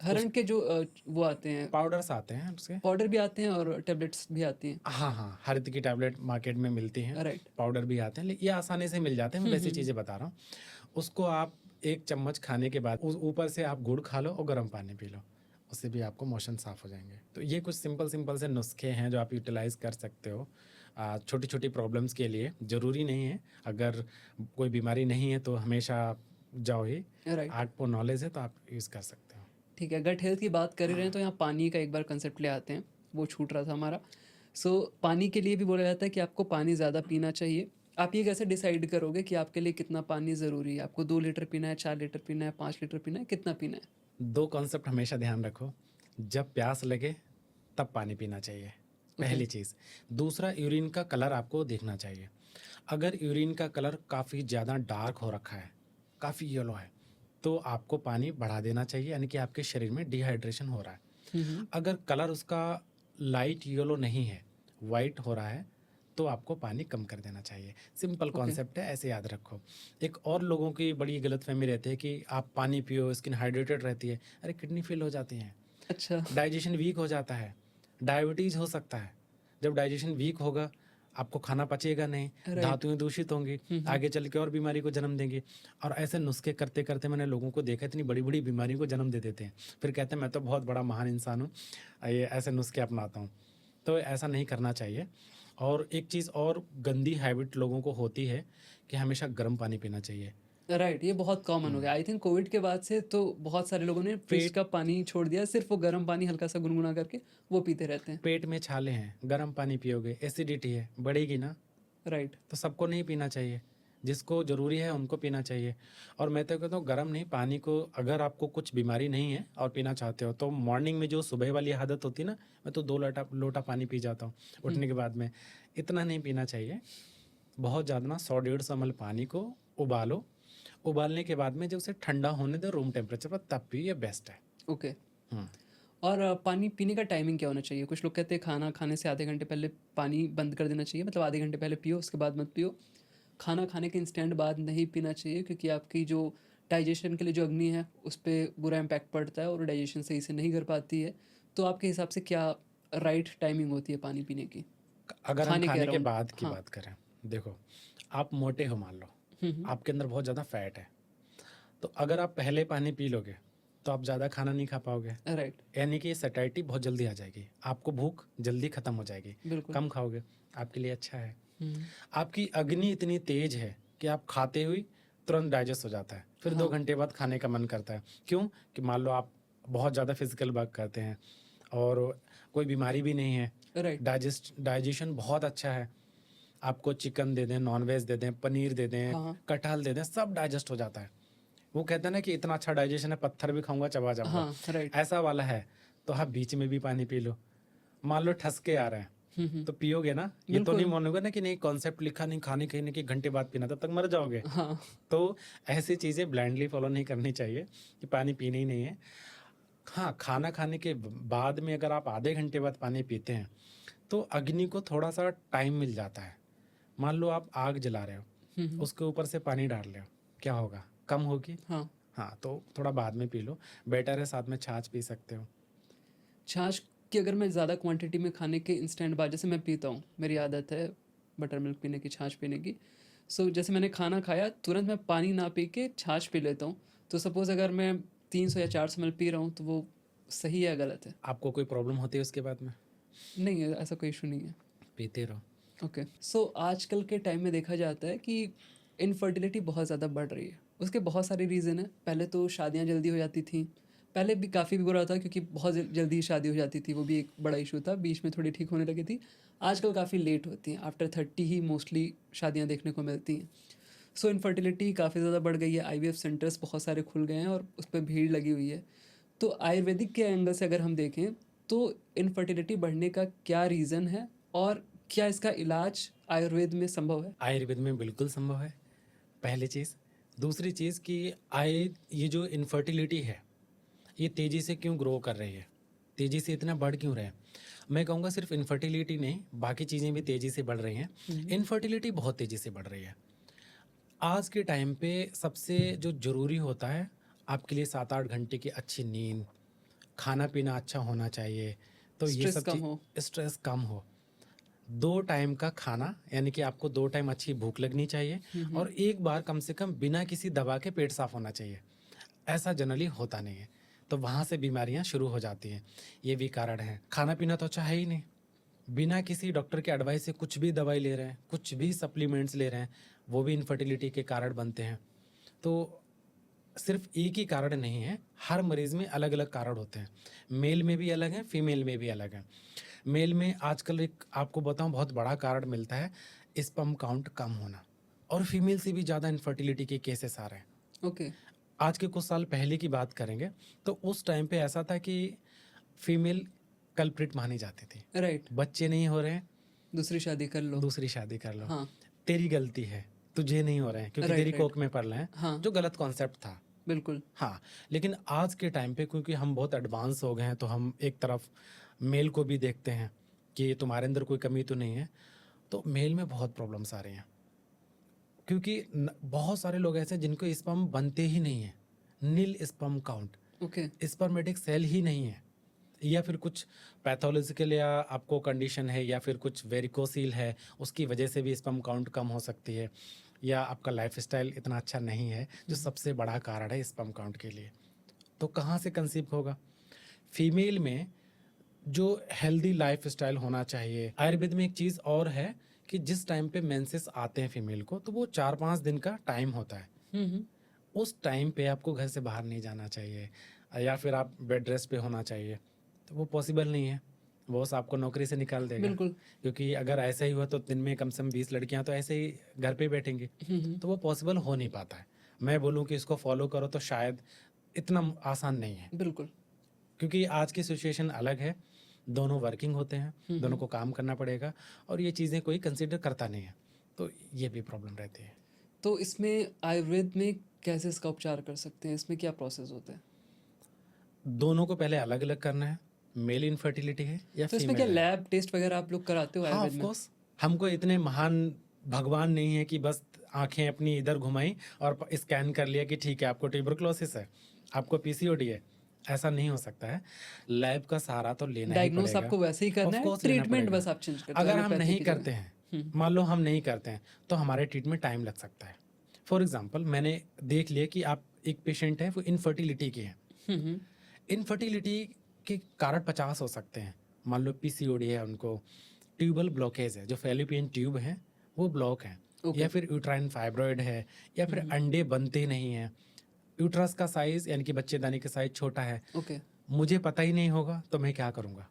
उस हरण के जो वो आते हैं, पाउडर्स आते हैं उसके। पाउडर भी आते हैं और टेबलेट्स भी आती हैं। हाँ हाँ, हरितकी टैबलेट मार्केट में मिलती हैं, राइट। पाउडर भी आते हैं, ये आसानी से मिल जाते हैं, मैं वैसी चीज़ें बता रहा हूँ। उसको आप 1 चम्मच खाने के बाद ऊपर से आप गुड़ खा लो और गर्म पानी पी लो, उससे भी आपको मोशन साफ हो जाएंगे। तो ये कुछ सिंपल सिंपल से नुस्खे हैं जो आप यूटिलाइज कर सकते हो छोटी छोटी प्रॉब्लम्स के लिए। ज़रूरी नहीं है, अगर कोई बीमारी नहीं है तो हमेशा जाओ ही, राइट, आपको नॉलेज है तो आप यूज़ कर सकते हो। ठीक है। गट हेल्थ की बात कर ही रहे हैं तो यहाँ पानी का एक बार कंसेप्ट ले आते हैं, वो छूट रहा था हमारा। सो पानी के लिए भी बोला जाता है कि आपको पानी ज़्यादा पीना चाहिए। आप ये कैसे डिसाइड करोगे कि आपके लिए कितना पानी ज़रूरी है? आपको 2 लीटर पीना है, 4 लीटर पीना है, 5 लीटर पीना है, कितना पीना है? 2 कॉन्सेप्ट हमेशा ध्यान रखो, जब प्यास लगे तब पानी पीना चाहिए, पहली चीज़। दूसरा, यूरिन का कलर आपको देखना चाहिए। अगर यूरिन का कलर काफ़ी ज़्यादा डार्क हो रखा है, काफ़ी येलो है, तो आपको पानी बढ़ा देना चाहिए, यानी कि आपके शरीर में डिहाइड्रेशन हो रहा है। अगर कलर उसका लाइट येलो नहीं है, वाइट हो रहा है, तो आपको पानी कम कर देना चाहिए। सिंपल ओके, कॉन्सेप्ट है, ऐसे याद रखो। एक और लोगों की बड़ी गलतफहमी रहती है कि आप पानी पियो, स्किन हाइड्रेटेड रहती है। अरे, किडनी फेल हो जाती हैं, अच्छा, डाइजेशन वीक हो जाता है, डायबिटीज़ हो सकता है। जब डाइजेशन वीक होगा, आपको खाना पचेगा नहीं, राइट। धातुएं दूषित होंगी, आगे चल के और बीमारी को जन्म देंगी। और ऐसे नुस्खे करते करते मैंने लोगों को देखा, इतनी बड़ी बड़ी बीमारियों को जन्म दे देते हैं, फिर कहते हैं मैं तो बहुत बड़ा महान इंसान हूँ, ये ऐसे नुस्खे अपनाता हूँ। तो ऐसा नहीं करना चाहिए। और एक चीज़ और गंदी हैबिट लोगों को होती है कि हमेशा गर्म पानी पीना चाहिए। राइट, ये बहुत कॉमन हो गया। आई थिंक कोविड के बाद से तो बहुत सारे लोगों ने फ्रिज का पानी छोड़ दिया, सिर्फ वो गर्म पानी हल्का सा गुनगुना करके वो पीते रहते हैं। पेट में छाले हैं, गर्म पानी पियोगे, एसिडिटी है, बढ़ेगी ना, राइट, तो सबको नहीं पीना चाहिए। जिसको ज़रूरी है उनको पीना चाहिए। और मैं तो कहता हूँ गर्म नहीं पानी को, अगर आपको कुछ बीमारी नहीं है और पीना चाहते हो तो मॉर्निंग में जो सुबह वाली आदत होती है ना, मैं तो 2 लोटा लोटा पानी पी जाता हूँ हुँ, उठने के बाद में। इतना नहीं पीना चाहिए, बहुत ज़्यादा ना 100-150 ml पानी को उबालो, उबालने के बाद में जब उसे ठंडा होने दो रूम टेम्परेचर पर, तब पियो, ये बेस्ट है। ओके। हुँ। और पानी पीने का टाइमिंग क्या होना चाहिए? कुछ लोग कहते हैं खाना खाने से आधे घंटे पहले पानी बंद कर देना चाहिए, मतलब आधे घंटे पहले पियो, उसके बाद मत पियो। खाना खाने के इंस्टेंट बाद नहीं पीना चाहिए क्योंकि आपकी जो डाइजेशन के लिए जो अग्नि है, उस पे बुरा इम्पैक्ट पड़ता है और डाइजेशन सही से नहीं कर पाती है। तो आपके हिसाब से क्या राइट टाइमिंग होती है पानी पीने की? अगर हम खाने के खाने के अराउंड? बाद की हाँ। बात करें, देखो, आप मोटे हो मान लो, हुँ, हुँ। आपके अंदर बहुत ज़्यादा फैट है, तो अगर आप पहले पानी पी लोगे, तो आप ज़्यादा खाना नहीं खा पाओगे। राइट, यानी कि सैटिस्फैक्शन बहुत जल्दी आ जाएगी, आपको भूख जल्दी खत्म हो जाएगी, बिल्कुल। कम खाओगे, आपके लिए अच्छा है। हुँ, आपकी अग्नि इतनी तेज है कि आप खाते हुए तुरंत डाइजेस्ट हो जाता है, फिर 2 हाँ, घंटे बाद खाने का मन करता है। क्यों? कि मान लो आप बहुत ज़्यादा फिजिकल वर्क करते हैं और कोई बीमारी भी नहीं है, राइट, डाइजेशन बहुत अच्छा है। आपको चिकन दे दें, नॉन-वेज दे दें, पनीर दे दें, हाँ, हाँ, कटहल दे दें, सब डाइजेस्ट हो जाता है। वो कहते हैं ना कि इतना अच्छा डाइजेशन है, पत्थर भी खाऊँगा चबा जाऊँगा, हाँ, राइट। ऐसा वाला है। तो आप बीच में भी पानी पी लो। मान लो ठसके आ रहे हैं, हुँ, हुँ, तो पियोगे ना? ये तो नहीं बिल्कुल, मानोगे ना कि नहीं कॉन्सेप्ट लिखा नहीं, खाने खाने के घंटे बाद पीना, तब तक मर जाओगे। हाँ, तो ऐसी चीज़ें ब्लाइंडली फॉलो नहीं करनी चाहिए कि पानी पीना ही नहीं है। हाँ, खाना खाने के बाद में अगर आप आधे घंटे बाद पानी पीते हैं, तो अग्नि को थोड़ा-सा टाइम मिल जाता है। मान लो आप आग जला रहे हो, हुँ, हुँ, उसके ऊपर से पानी डाल रहे हो, क्या होगा? कम होगी? हाँ। हाँ, तो थोड़ा बाद में पी लो, बेटर है साथ में छाछ पी सकते हो। छाछ की अगर मैं ज़्यादा क्वांटिटी में खाने के इंस्टेंट बाद जैसे मैं पीता हूँ, मेरी आदत है बटर मिल्क पीने की, छाछ पीने की। सो जैसे मैंने खाना खाया, तुरंत मैं पानी ना पी के छाछ पी लेता हूँ। तो सपोज़ अगर मैं 300 या 400 एमएल पी रहा हूँ, तो वो सही है या गलत है? आपको कोई प्रॉब्लम होती है उसके बाद में? नहीं है, ऐसा कोई इश्यू नहीं है। पीते रहो। ओके। सो आजकल के टाइम में देखा जाता है कि इनफर्टिलिटी बहुत ज़्यादा बढ़ रही है। उसके बहुत सारे रीज़न हैं। पहले तो शादियाँ जल्दी हो जाती थीं। पहले भी काफ़ी बुरा था क्योंकि बहुत जल्दी शादी हो जाती थी, वो भी एक बड़ा इशू था। बीच में थोड़ी ठीक होने लगी थी। आजकल काफ़ी लेट होती हैं। आफ्टर 30 ही मोस्टली शादियाँ देखने को मिलती हैं। सो इनफर्टिलिटी काफ़ी ज़्यादा बढ़ गई है। आईवीएफ सेंटर्स बहुत सारे खुल गए हैं और उस पे भीड़ लगी हुई है। तो आयुर्वेदिक के एंगल से अगर हम देखें, तो इनफर्टिलिटी बढ़ने का क्या रीज़न है और क्या इसका इलाज आयुर्वेद में संभव है? आयुर्वेद में बिल्कुल संभव है, पहली चीज़। दूसरी चीज़ कि ये जो इनफर्टिलिटी है, ये तेज़ी से क्यों ग्रो कर रही है? तेज़ी से इतना बढ़ क्यों रहा है? मैं कहूँगा सिर्फ़ इनफर्टिलिटी नहीं, बाकी चीज़ें भी तेज़ी से बढ़ रही हैं। हुँ, इनफर्टिलिटी बहुत तेज़ी से बढ़ रही है। आज के टाइम पे सबसे जो ज़रूरी होता है, आपके लिए 7-8 घंटे की अच्छी नींद, खाना-पीना अच्छा होना चाहिए। तो ये स्ट्रेस सब कम हो। स्ट्रेस कम हो। 2 टाइम का खाना, यानी कि आपको 2 टाइम अच्छी भूख लगनी चाहिए हुँ, हुँ। और एक बार कम से कम बिना किसी दवा के पेट साफ़ होना चाहिए। ऐसा जनरली होता नहीं है, तो वहाँ से बीमारियाँ शुरू हो जाती हैं। ये भी कारण है। खाना-पीना तो अच्छा है ही नहीं। बिना किसी डॉक्टर के एडवाइस से कुछ भी दवाई ले रहे हैं, कुछ भी सप्लीमेंट्स ले रहे हैं, वो भी इनफर्टिलिटी के कारण बनते हैं। तो सिर्फ एक ही कारण नहीं है, हर मरीज़ में अलग-अलग कारण होते हैं। मेल में भी अलग हैं, फीमेल में भी अलग हैं। मेल में आजकल एक आपको बताऊँ बहुत बड़ा कारण मिलता है, स्पर्म काउंट कम होना और फीमेल से भी ज़्यादा इनफर्टिलिटी के केसेस आ रहे हैं। ओके, आज के कुछ साल पहले की बात करेंगे, तो उस टाइम पे ऐसा था कि फीमेल कल्प्रिट मानी जाती थी। राइट। बच्चे नहीं हो रहे हैं, दूसरी शादी कर लो। दूसरी शादी कर लो। हाँ, तेरी गलती है, तुझे नहीं हो रहे हैं क्योंकि तेरी राइट, राइट। कोख में पल रहे हैं, हाँ, जो गलत कॉन्सेप्ट था। बिल्कुल। हाँ, लेकिन आज के टाइम पे क्योंकि हम बहुत एडवांस हो गए हैं, तो हम एक तरफ मेल को भी देखते हैं कि तुम्हारे अंदर कोई कमी तो नहीं है, तो मेल में बहुत प्रॉब्लम्स आ रही हैं। क्योंकि बहुत सारे लोग ऐसे हैं जिनको स्पर्म बनते ही नहीं है, nil sperm count, okay, spermatic cell ही नहीं है, या फिर कुछ पैथोलॉजिकल या आपको कंडीशन है, या फिर कुछ वेरिकोसील है, उसकी वजह से भी स्पर्म काउंट कम हो सकती है, या आपका लाइफस्टाइल इतना अच्छा नहीं है, जो हुँ, सबसे बड़ा कारण है स्पर्म काउंट के लिए। तो कहाँ से कंसीव होगा? फीमेल में जो हेल्दी लाइफस्टाइल होना चाहिए। आयुर्वेद में एक चीज़ और है कि जिस टाइम पे मेंसेस आते हैं फीमेल को, तो वो 4-5 दिन का टाइम होता है। हुँ, हुँ। उस टाइम पे आपको घर से बाहर नहीं जाना चाहिए, या फिर आप बेड रेस्ट पे होना चाहिए, तो वो पॉसिबल नहीं है। बॉस आपको नौकरी से निकाल देगा, बिल्कुल। क्योंकि अगर ऐसा ही हुआ तो दिन में कम से कम 20 लड़कियां तो ऐसे ही घर पे बैठेंगी, तो वो पॉसिबल हो नहीं पाता है। मैं बोलूँ कि इसको फॉलो करो तो शायद इतना आसान नहीं है, बिल्कुल। क्योंकि आज की सिचुएशन अलग है, दोनों वर्किंग होते हैं, दोनों को काम करना पड़ेगा और ये चीज़ें कोई कंसिडर करता नहीं है, तो ये भी प्रॉब्लम रहती है। तो इसमें आयुर्वेद में कैसे इसका उपचार कर सकते हैं, इसमें क्या प्रोसेस होता है? दोनों को पहले अलग अलग करना है, मेल इनफर्टिलिटी है या तो इसमें क्या फीमेल है। लैब टेस्ट वगैरह आप लोग कराते हो हाँ, आयुर्वेद ऑफ में? कोर्स, हमको इतने महान भगवान नहीं है कि बस आंखें अपनी इधर घुमाई और स्कैन कर लिया कि ठीक है आपको ट्यूबरकुलोसिस है, आपको पीसीओडी है। ऐसा नहीं हो सकता है, लैब का सहारा तो लेना ही डायग्नोस पड़ेगा। आपको वैसे ही करना ऑफ है, कोर्स लेना ट्रीटमेंट पड़ेगा। बस आप चेंज करते हो अगर हम एलोपैथी नहीं की करते जगह? हैं, मान लो हम नहीं करते हैं, तो हमारे ट्रीटमेंट टाइम लग सकता है। फॉर एग्जाम्पल, मैंने देख लिया कि आप एक पेशेंट है वो इनफर्टिलिटी की है। इनफर्टिलिटी के कारण 50 हो सकते हैं। मान लो पीसीओडी है, उनको ट्यूबल ब्लॉकेज है, जो फैलोपियन ट्यूब है वो ब्लॉक है, ओके। या फिर यूट्राइन फाइब्रॉइड है, या फिर अंडे बनते नहीं हैं, यूट्रस का साइज यानी कि बच्चेदानी का साइज छोटा है। ओके। मुझे पता ही नहीं होगा तो मैं क्या करूँगा,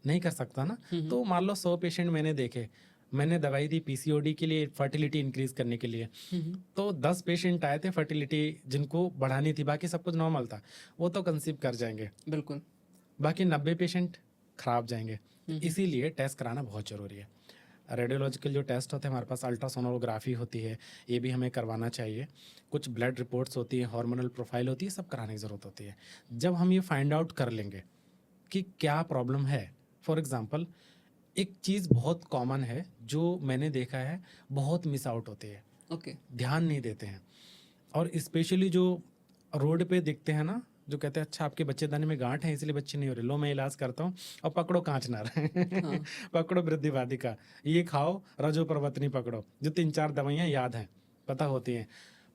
नहीं कर सकता ना। तो मान लो 100 पेशेंट मैंने देखे, मैंने दवाई दी पीसीओडी के लिए, फर्टिलिटी इंक्रीज करने के लिए, तो 10 पेशेंट आए थे फर्टिलिटी जिनको बढ़ानी थी, बाकी सब कुछ नॉर्मल था, वो तो कंसीव कर जाएंगे, बिल्कुल। बाकी 90 पेशेंट खराब जाएंगे। इसीलिए टेस्ट कराना बहुत ज़रूरी है। रेडियोलॉजिकल जो टेस्ट होते हैं हमारे पास, अल्ट्रासोनोग्राफी होती है, ये भी हमें करवाना चाहिए। कुछ ब्लड रिपोर्ट्स होती है, हार्मोनल प्रोफाइल होती है, सब कराने की ज़रूरत होती है। जब हम ये फाइंड आउट कर लेंगे कि क्या प्रॉब्लम है, फॉर एग्जांपल एक चीज़ बहुत कॉमन है जो मैंने देखा है, बहुत मिस आउट होती है, ओके। ध्यान नहीं देते हैं, और स्पेशली जो रोड पे दिखते हैं ना, जो कहते हैं अच्छा आपके बच्चेदानी में गांठ है इसलिए बच्चे नहीं हो रहे, लो मैं इलाज करता हूँ और पकड़ो कांच ना रहे। हाँ। पकड़ो वृद्धिवादिका, ये खाओ, रजो प्रवतनी पकड़ो, जो 3-4 दवाइयाँ याद हैं, पता होती हैं,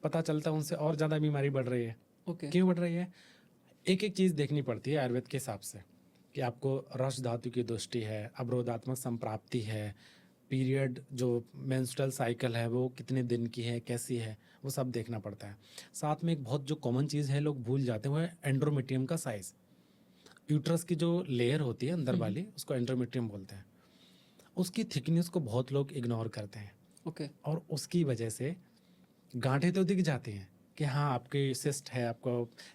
पता चलता है उनसे और ज़्यादा बीमारी बढ़ रही है। ओके। क्यों बढ़ रही है? एक एक चीज़ देखनी पड़ती है आयुर्वेद के हिसाब से, कि आपको रस धातु की दृष्टि है, अवरोधात्मक संप्राप्ति है, पीरियड जो मेंस्ट्रुअल साइकिल है वो कितने दिन की है, कैसी है, वो सब देखना पड़ता है। साथ में एक बहुत जो कॉमन चीज़ है लोग भूल जाते हैं, वो है एंड्रोमेट्रियम का साइज़। यूट्रस की जो लेयर होती है अंदर वाली, उसको एंड्रोमेट्रियम बोलते हैं। उसकी थिकनेस को बहुत लोग इग्नोर करते हैं, ओके। और उसकी वजह से गांठें तो दिख जाती हैं कि हाँ आपके सिस्ट है, आपको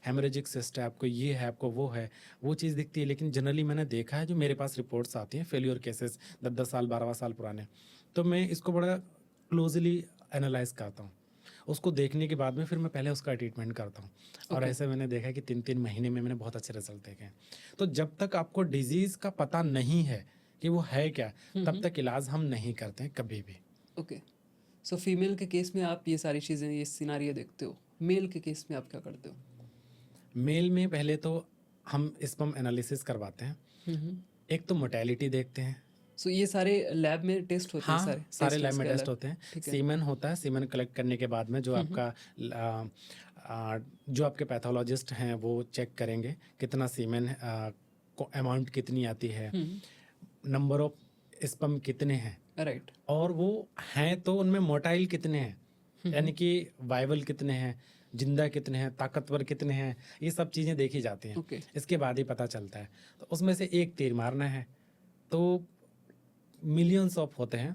हेमरेजिक सिस्ट है, आपको ये है, आपको वो है, वो चीज़ दिखती है। लेकिन जनरली मैंने देखा है, जो मेरे पास रिपोर्ट्स आती हैं फेल्योर केसेस 10-10 साल 12 साल पुराने, तो मैं इसको बड़ा क्लोजली एनालाइज करता हूँ। उसको देखने के बाद में फिर मैं पहले उसका ट्रीटमेंट करता हूँ, और Okay. ऐसे मैंने देखा है कि 3-3 महीने में मैंने बहुत अच्छे रिजल्ट देखे हैं। तो जब तक आपको डिजीज़ का पता नहीं है कि वो है क्या, तब तक इलाज हम नहीं करते हैं कभी भी। ओके। सो फीमेल के केस में आप ये सारी चीज़ें, ये सिनारियो देखते हो, मेल के केस में आप क्या करते हो? मेल में पहले तो हम स्पर्म एनालिसिस करवाते हैं, एक तो मोटेलिटी देखते हैं। सो ये सारे लैब में टेस्ट होते हैं, हाँ, सारे सारे लैब टेस्ट में इसके टेस्ट अलग? होते हैं। ठीक है। सीमेन होता है, सीमेन कलेक्ट करने के बाद में जो आपका जो आपके पैथोलॉजिस्ट हैं वो चेक करेंगे कितना सीमेन को अमाउंट कितनी आती है, नंबर ऑफ स्पर्म कितने हैं, राइट। और वो हैं तो उनमें मोटाइल कितने हैं, यानी कि वाइबल कितने हैं, जिंदा कितने हैं, ताकतवर कितने हैं, ये सब चीज़ें देखी जाती हैं। ओके। इसके बाद ही पता चलता है। तो उसमें से एक तीर मारना है, तो मिलियंस ऑफ होते हैं।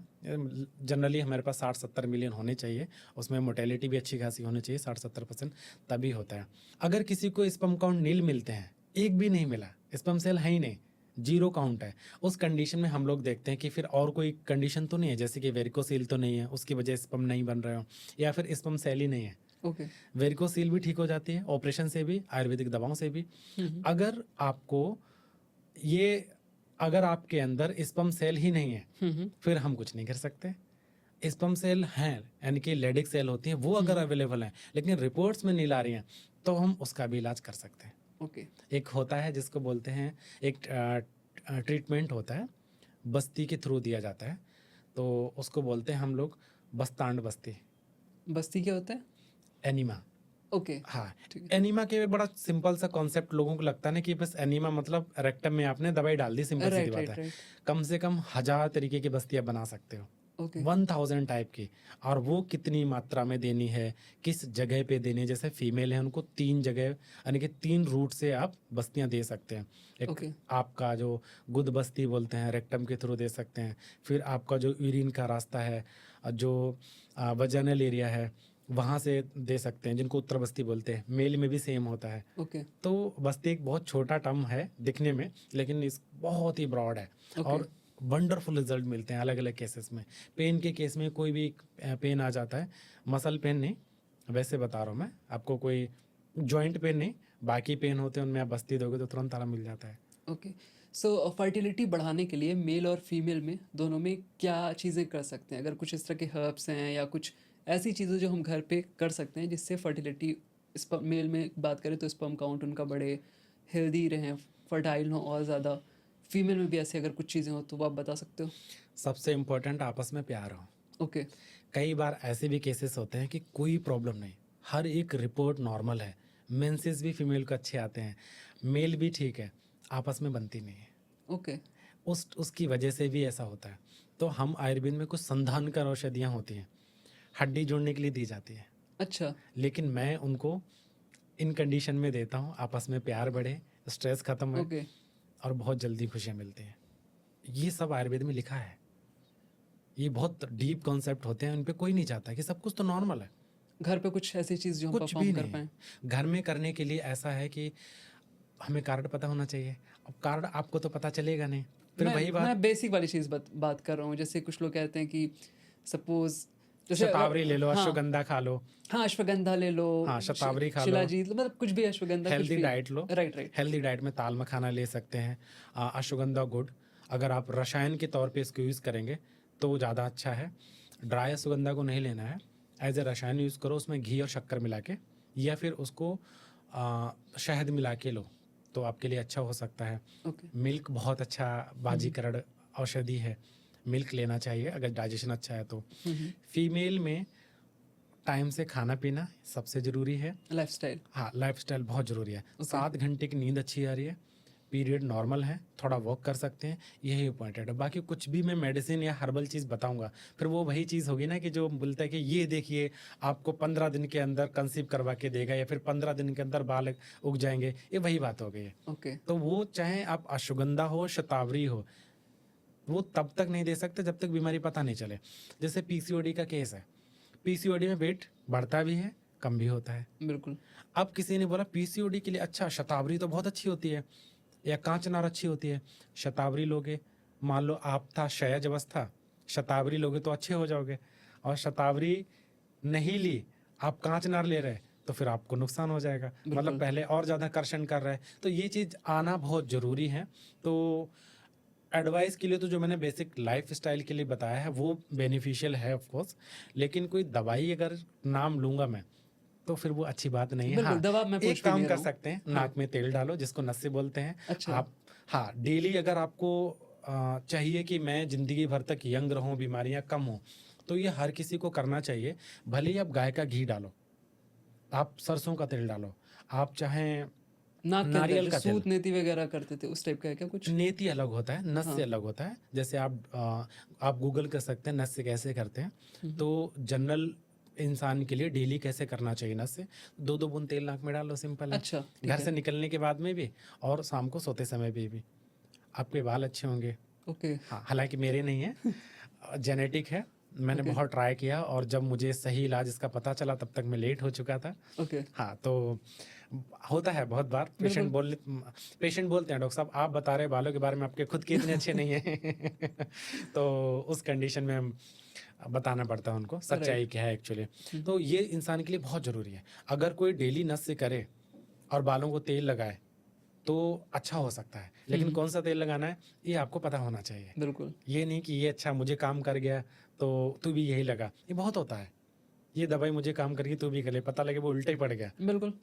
जनरली हमारे पास 60-70 मिलियन होने चाहिए, उसमें मोटेलिटी भी अच्छी खासी होनी चाहिए, 60-70%, तभी होता है। अगर किसी को स्पर्म काउंट नील मिलते हैं, एक भी नहीं मिला, स्पर्म सेल है ही नहीं, 0 काउंट है, उस कंडीशन में हम लोग देखते हैं कि फिर और कोई कंडीशन तो नहीं है, जैसे कि वेरिकोसील तो नहीं है, उसकी वजह से स्पर्म नहीं बन रहे हो, या फिर स्पर्म सेल ही नहीं है। ओके। वेरिकोसील भी ठीक हो जाती है ऑपरेशन से भी, आयुर्वेदिक दवाओं से भी। अगर आपको ये, अगर आपके अंदर स्पर्म सेल ही नहीं है, फिर हम कुछ नहीं कर सकते। स्पर्म सेल हैं, यानी कि लेडिक सेल होती हैं, वो अगर अवेलेबल हैं लेकिन रिपोर्ट्स में नहीं ला रही हैं, तो हम उसका भी इलाज कर सकते हैं। ओके। एक होता है जिसको बोलते हैं, एक ट्रीटमेंट होता है, बस्ती के थ्रू दिया जाता है, तो उसको बोलते हैं हम लोग बस्तांड बस्ती, बस्ती क्या होता है? एनीमा। ओके। हाँ, ठीक है। एनीमा के बड़ा सिंपल सा कॉन्सेप्ट लोगों को लगता है ना कि बस एनीमा मतलब रेक्टम में आपने दवाई डाल दी, सिंपल सी राइट बात राइट है। राइट। कम से कम 1000 तरीके की बस्तियां बना सकते हो, ओके, 1000 टाइप की। और वो कितनी मात्रा में देनी है, किस जगह पे देनी है। जैसे फीमेल है उनको 3 जगह यानी कि 3 रूट से आप बस्तियाँ दे सकते हैं। एक ओके, आपका जो गुद बस्ती बोलते हैं, रेक्टम के थ्रू दे सकते हैं। फिर आपका जो यूरिन का रास्ता है, जो वजाइनल एरिया है, वहाँ से दे सकते हैं, जिनको उत्तर बस्ती बोलते हैं। मेल में भी सेम होता है। ओके, तो बस्ती एक बहुत छोटा टर्म है दिखने में, लेकिन इस बहुत ही ब्रॉड है। ओके, और वंडरफुल रिजल्ट मिलते हैं अलग अलग केसेस में। पेन के केस में कोई भी पेन आ जाता है, मसल पेन नहीं, वैसे बता रहा हूँ मैं आपको, कोई जॉइंट पेन नहीं, बाकी पेन होते हैं उनमें आप बस्ती दोगे तो तुरंत आराम मिल जाता है। ओके। सो फर्टिलिटी बढ़ाने के लिए मेल और फीमेल में दोनों में क्या चीज़ें कर सकते हैं? अगर कुछ इस तरह के हर्ब्स हैं या कुछ ऐसी चीज़ें जो हम घर पे कर सकते हैं जिससे फर्टिलिटी, स्पर्म मेल में बात करें तो स्पर्म काउंट उनका बढ़े, हेल्दी रहें, फर्टाइल हों और ज़्यादा। फीमेल में भी ऐसे अगर कुछ चीज़ें हो तो वो आप बता सकते हो? सबसे इम्पोर्टेंट आपस में प्यार हो। ओके, कई बार ऐसे भी केसेस होते हैं कि कोई प्रॉब्लम नहीं, हर एक रिपोर्ट नॉर्मल है, मेंसेस भी फीमेल को अच्छे आते हैं, मेल भी ठीक है, आपस में बनती नहीं है। ओके, उसकी वजह से भी ऐसा होता है। तो हम आयुर्वेद में कुछ संधानकर औषधियाँ होती हैं, हड्डी जोड़ने के लिए दी जाती है, अच्छा, लेकिन मैं उनको इन कंडीशन में देता हूँ, आपस में प्यार बढ़े, स्ट्रेस खत्म हो ओके। और बहुत जल्दी खुशियाँ मिलती हैं। ये सब आयुर्वेद में लिखा है। ये बहुत डीप कॉन्सेप्ट होते हैं, उन पे कोई नहीं चाहता कि सब कुछ तो नॉर्मल है। घर पे कुछ ऐसी चीज़ जो हम कुछ भी परफॉर्म कर नहीं पाएँ? है। घर में करने के लिए ऐसा है कि हमें कार्ड पता होना चाहिए। अब कार्ड आपको तो पता चलेगा नहीं, फिर वही बात। मैं बेसिक वाली चीज़ बात कर रहा हूँ। जैसे कुछ लोग कहते हैं कि सपोज़ जैसे शतावरी ले लो, हाँ, अश्वगंधा खा लो। हाँ, अश्वगंधा ले लो, हाँ, शतावरी खा लो। शिलाजीत मतलब कुछ भी अश्वगंधा कुछ हेल्दी भी। डाइट लो। Right, right. हेल्दी डाइट में ताल मखाना ले सकते हैं, अश्वगंधा गुड़। अगर आप रसायन के तौर पे इसको यूज़ करेंगे तो वो ज़्यादा अच्छा है। ड्राई अश्वगंधा को नहीं लेना है, एज ए रसायन यूज़ करो, उसमें घी और शक्कर मिला के, या फिर उसको शहद मिला के लो तो आपके लिए अच्छा हो सकता है। ओके, मिल्क बहुत अच्छा बाजीकरण औषधि है, मिल्क लेना चाहिए अगर डाइजेशन अच्छा है तो। फीमेल में टाइम से खाना पीना सबसे ज़रूरी है। लाइफ़स्टाइल। हाँ, लाइफस्टाइल बहुत ज़रूरी है। ओके, 7 घंटे की नींद अच्छी आ रही है, पीरियड नॉर्मल है, थोड़ा वॉक कर सकते हैं, यही इम्पॉर्टेंट है। बाकी कुछ भी मैं मेडिसिन या हर्बल चीज़ बताऊँगा, फिर वो वही चीज़ होगी ना कि जो बोलता है कि ये देखिए आपको 15 दिन के अंदर कंसीव करवा के देगा या फिर 15 दिन के अंदर बाल उग जाएँगे, ये वही बात हो गई है। ओके, तो वो चाहे आप अश्वगंधा हो, शतावरी हो, वो तब तक नहीं दे सकते जब तक बीमारी पता नहीं चले। जैसे पीसीओडी का केस है, पीसीओडी में वेट बढ़ता भी है, कम भी होता है। बिल्कुल। अब किसी ने बोला पीसीओडी के लिए अच्छा शतावरी तो बहुत अच्छी होती है या कांचनार अच्छी होती है। शतावरी लोगे, मान लो आप था क्षयज अवस्था, शतावरी लोगे तो अच्छे हो जाओगे। और शतावरी नहीं ली, आप कांचनार ले रहे, तो फिर आपको नुकसान हो जाएगा, मतलब बिल्कुल। पहले और ज़्यादा कर्षण कर रहे हैं। तो ये चीज़ आना बहुत ज़रूरी है। तो एडवाइस के लिए तो जो मैंने बेसिक लाइफ स्टाइल के लिए बताया है वो बेनिफिशियल है ऑफ कोर्स, लेकिन कोई दवाई अगर नाम लूँगा मैं तो फिर वो अच्छी बात नहीं है। बिल्कुल, हाँ, दवा मैं पूछ एक भी काम नहीं कर रहा हूँ। सकते हैं, हाँ, नाक में तेल डालो जिसको नस्से बोलते हैं। अच्छा, आप हाँ, डेली अगर आपको चाहिए कि मैं ज़िंदगी भर तक यंग रहूँ, बीमारियाँ कम हों, तो ये हर किसी को करना चाहिए। भले ही आप गाय का घी डालो, आप सरसों का तेल डालो, आप चाहें नाक के अंदर नारियल जो का तेल। सूत नेति वगैरह करते थे उस टाइप का है क्या कुछ? नेति अलग होता है, नस से हाँ, अलग होता है। जैसे आप गूगल कर सकते हैं नस से कैसे करते हैं। तो जनरल इंसान के लिए डेली कैसे करना चाहिए नस से, 2-2 बूंद तेल नाक में डालो, सिंपल है। अच्छा, घर ठीक है। से निकलने के बाद में भी और शाम को सोते समय भी आपके बाल अच्छे होंगे। ओके, हाँ, हालाँकि मेरे नहीं है, जेनेटिक है। मैंने ओके, बहुत ट्राई किया और जब मुझे सही इलाज इसका पता चला तब तक मैं लेट हो चुका था। ओके, हाँ, तो होता है बहुत बार बिल्कुल। पेशेंट बोलते हैं डॉक्टर साहब आप बता रहे बालों के बारे में आपके खुद के इतने अच्छे नहीं हैं। तो उस कंडीशन में बताना पड़ता है उनको सच्चाई राइट। क्या है एक्चुअली। तो ये इंसान के लिए बहुत ज़रूरी है। अगर कोई डेली नस से करे और बालों को तेल लगाए तो अच्छा हो सकता है, लेकिन कौन सा तेल लगाना है ये आपको पता होना चाहिए। बिल्कुल, ये नहीं कि ये अच्छा मुझे काम कर गया तो तू भी यही लगा, ये बहुत होता है। ये दवाई मुझे काम कर गई तू भी कर ले, पता लगे वो उल्टा ही पड़ गया। बिल्कुल।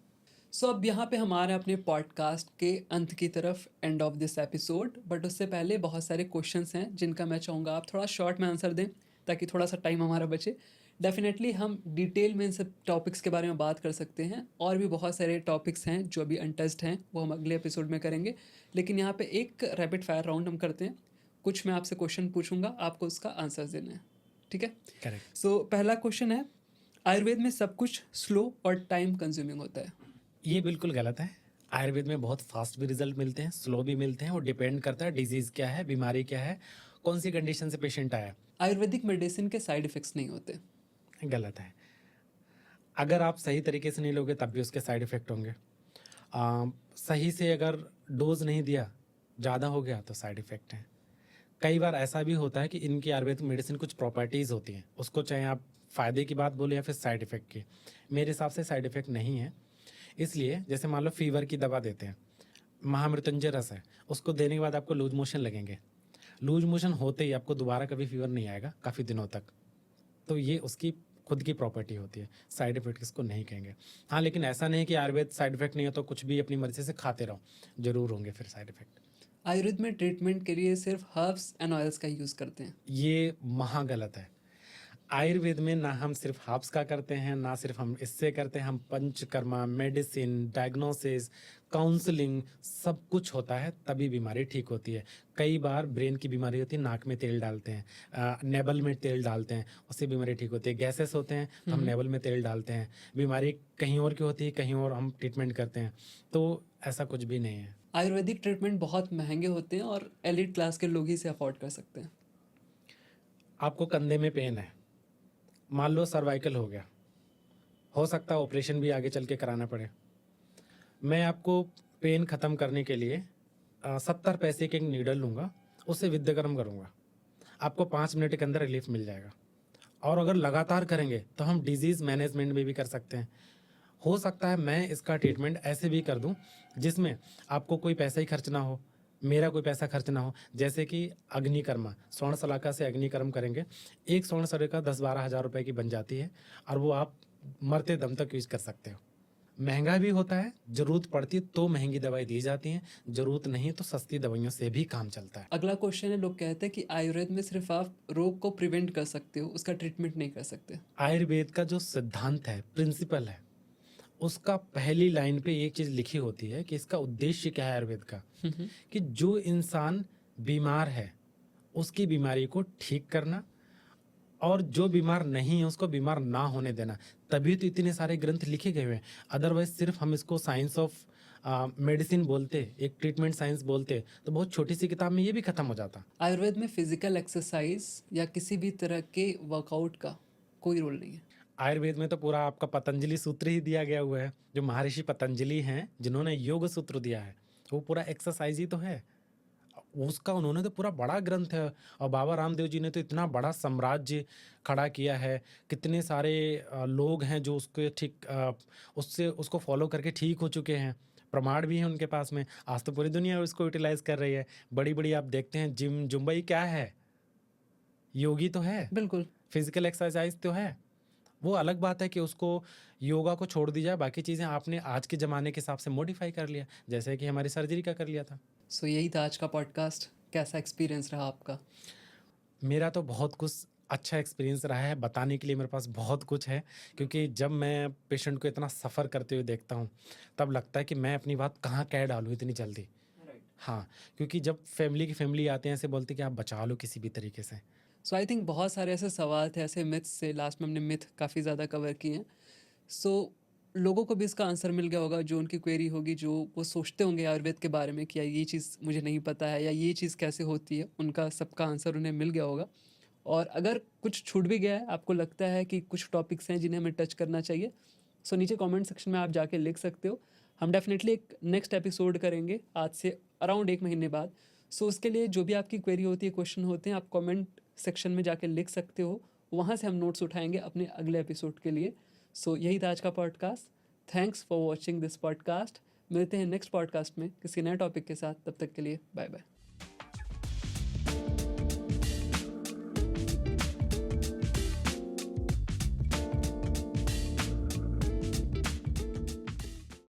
सो अब यहाँ पे हमारे अपने पॉडकास्ट के अंत की तरफ, end of this episode, but उससे पहले बहुत सारे क्वेश्चंस हैं जिनका मैं चाहूँगा आप थोड़ा शॉर्ट में आंसर दें ताकि थोड़ा सा टाइम हमारा बचे। डेफिनेटली हम डिटेल में इन सब टॉपिक्स के बारे में बात कर सकते हैं, और भी बहुत सारे टॉपिक्स हैं जो अभी अनटच्ड हैं, वो हम अगले एपिसोड में करेंगे। लेकिन यहाँ पे एक रैपिड फायर राउंड हम करते हैं। कुछ मैं आपसे क्वेश्चन पूछूंगा, आपको उसका आंसर देना है। ठीक है। करेक्ट। सो पहला क्वेश्चन है, आयुर्वेद में सब कुछ स्लो और टाइम कंज्यूमिंग होता है। ये बिल्कुल गलत है। आयुर्वेद में बहुत फास्ट भी रिजल्ट मिलते हैं, स्लो भी मिलते हैं। वो डिपेंड करता है डिजीज़ क्या है, बीमारी क्या है, कौन सी कंडीशन से पेशेंट आया। आयुर्वेदिक मेडिसिन के साइड इफेक्ट्स नहीं होते। गलत है। अगर आप सही तरीके से नहीं लोगे तब भी उसके साइड इफ़ेक्ट होंगे। सही से अगर डोज़ नहीं दिया, ज़्यादा हो गया तो साइड इफ़ेक्ट हैं। कई बार ऐसा भी होता है कि इनकी आयुर्वेदिक मेडिसिन कुछ प्रॉपर्टीज़ होती हैं, उसको चाहे आप फ़ायदे की बात बोले या फिर साइड इफ़ेक्ट की। मेरे हिसाब से साइड इफ़ेक्ट नहीं है। इसलिए जैसे मान लो फ़ीवर की दवा देते हैं, महामृत्युंजय रस है, उसको देने के बाद आपको लूज मोशन लगेंगे। लूज मोशन होते ही आपको दोबारा कभी फ़ीवर नहीं आएगा काफ़ी दिनों तक। तो ये उसकी खुद की प्रॉपर्टी होती है, साइड इफ़ेक्ट इसको नहीं कहेंगे। हाँ, लेकिन ऐसा नहीं कि आयुर्वेद साइड इफ़ेक्ट नहीं है तो कुछ भी अपनी मर्ज़ी से खाते रहो, ज़रूर होंगे फिर साइड इफ़ेक्ट। आयुर्वेद में ट्रीटमेंट के लिए सिर्फ हर्ब्स एंड ऑयल्स का यूज़ करते हैं। ये महा गलत है। आयुर्वेद में ना हम सिर्फ हर्ब्स का करते हैं, ना सिर्फ हम इससे करते हैं, हम पंचकर्मा, मेडिसिन, डायग्नोसिस, काउंसलिंग सब कुछ होता है तभी बीमारी ठीक होती है। कई बार ब्रेन की बीमारी होती है, नाक में तेल डालते हैं, नेबल में तेल डालते हैं, उससे बीमारी ठीक होती है। गैसेस होते हैं तो हम नेबल में तेल डालते हैं। बीमारी कहीं और की होती है, कहीं और हम ट्रीटमेंट करते हैं। तो ऐसा कुछ भी नहीं है। आयुर्वेदिक ट्रीटमेंट बहुत महंगे होते हैं और एलिट क्लास के लोग ही इसे अफोर्ड कर सकते हैं। आपको कंधे में पेन है, मान लो सर्वाइकल हो गया, हो सकता है ऑपरेशन भी आगे चल के कराना पड़े। मैं आपको पेन ख़त्म करने के लिए 70 पैसे की एक नीडल लूँगा, उससे विद्य गर्म करूँगा, आपको 5 मिनट के अंदर रिलीफ मिल जाएगा। और अगर लगातार करेंगे तो हम डिजीज़ मैनेजमेंट में भी कर सकते हैं। हो सकता है मैं इसका ट्रीटमेंट ऐसे भी कर दूं जिसमें आपको कोई पैसा ही खर्च ना हो, मेरा कोई पैसा खर्च ना हो। जैसे कि अग्निकर्मा, स्वर्ण सलाका से अग्निकर्म करेंगे, एक स्वर्ण सलाका 10-12 हज़ार रुपए की बन जाती है और वो आप मरते दम तक यूज़ कर सकते हो। महंगा भी होता है, ज़रूरत पड़ती तो महंगी दवाई दी जाती हैं, ज़रूरत नहीं तो सस्ती दवाइयों से भी काम चलता है। अगला क्वेश्चन है, लोग कहते हैं कि आयुर्वेद में सिर्फ आप रोग को प्रिवेंट कर सकते हो, उसका ट्रीटमेंट नहीं कर सकते। आयुर्वेद का जो सिद्धांत है, प्रिंसिपल है, उसका पहली लाइन पे एक चीज़ लिखी होती है कि इसका उद्देश्य क्या है आयुर्वेद का, कि जो इंसान बीमार है उसकी बीमारी को ठीक करना और जो बीमार नहीं है उसको बीमार ना होने देना। तभी तो इतने सारे ग्रंथ लिखे गए हुए हैं। अदरवाइज सिर्फ हम इसको साइंस ऑफ मेडिसिन बोलते, एक ट्रीटमेंट साइंस बोलते तो बहुत छोटी सी किताब में ये भी खत्म हो जाता। आयुर्वेद में फिजिकल एक्सरसाइज या किसी भी तरह के वर्कआउट का कोई रोल नहीं है। आयुर्वेद में तो पूरा आपका पतंजलि सूत्र ही दिया गया हुआ है। जो महर्षि पतंजलि हैं जिन्होंने योग सूत्र दिया है, वो पूरा एक्सरसाइज ही तो है। उसका उन्होंने तो पूरा बड़ा ग्रंथ है। और बाबा रामदेव जी ने तो इतना बड़ा साम्राज्य खड़ा किया है। कितने सारे लोग हैं जो उसके ठीक उससे उसको फॉलो करके ठीक हो चुके हैं। प्रमाण भी हैं उनके पास में। आज तो पूरी दुनिया उसको यूटिलाइज कर रही है। बड़ी बड़ी आप देखते हैं जिम जुम्बई क्या है, योगी तो है, बिल्कुल। फिजिकल एक्सरसाइज तो है। वो अलग बात है कि उसको योगा को छोड़ दी जाए, बाकी चीज़ें आपने आज के ज़माने के हिसाब से मॉडिफाई कर लिया, जैसे कि हमारी सर्जरी का कर लिया था। सो यही था आज का पॉडकास्ट। कैसा एक्सपीरियंस रहा आपका? मेरा तो बहुत कुछ अच्छा एक्सपीरियंस रहा है, बताने के लिए मेरे पास बहुत कुछ है। क्योंकि जब मैं पेशेंट को इतना सफ़र करते हुए देखता हूँ तब लगता है कि मैं अपनी बात कहाँ कह डालूँ इतनी जल्दी। हाँ, क्योंकि जब फैमिली की फैमिली आते हैं ऐसे बोलते हैं कि आप बचा लो किसी भी तरीके से। सो आई थिंक बहुत सारे ऐसे सवाल थे, ऐसे मिथ्स से लास्ट में हमने मिथ काफ़ी ज़्यादा कवर किए हैं। सो लोगों को भी इसका आंसर मिल गया होगा, जो उनकी क्वेरी होगी, जो वो सोचते होंगे आयुर्वेद के बारे में कि यार ये चीज़ मुझे नहीं पता है या ये चीज़ कैसे होती है, उनका सबका आंसर उन्हें मिल गया होगा। और अगर कुछ छूट भी गया है, आपको लगता है कि कुछ टॉपिक्स हैं जिन्हें हमें टच करना चाहिए, सो नीचे कमेंट सेक्शन में आप जाके लिख सकते हो। हम डेफिनेटली एक नेक्स्ट एपिसोड करेंगे आज से अराउंड 1 महीने बाद। सो उसके लिए जो भी आपकी क्वेरी होती है, क्वेश्चन होते हैं, आप कमेंट सेक्शन में जाके लिख सकते हो। वहाँ से हम नोट्स उठाएंगे अपने अगले एपिसोड के लिए। सो यही था आज का podcast. Thanks for watching this podcast. मिलते हैं नेक्स्ट पॉडकास्ट में किसी नए टॉपिक के साथ। तब तक के लिए बाय बाय।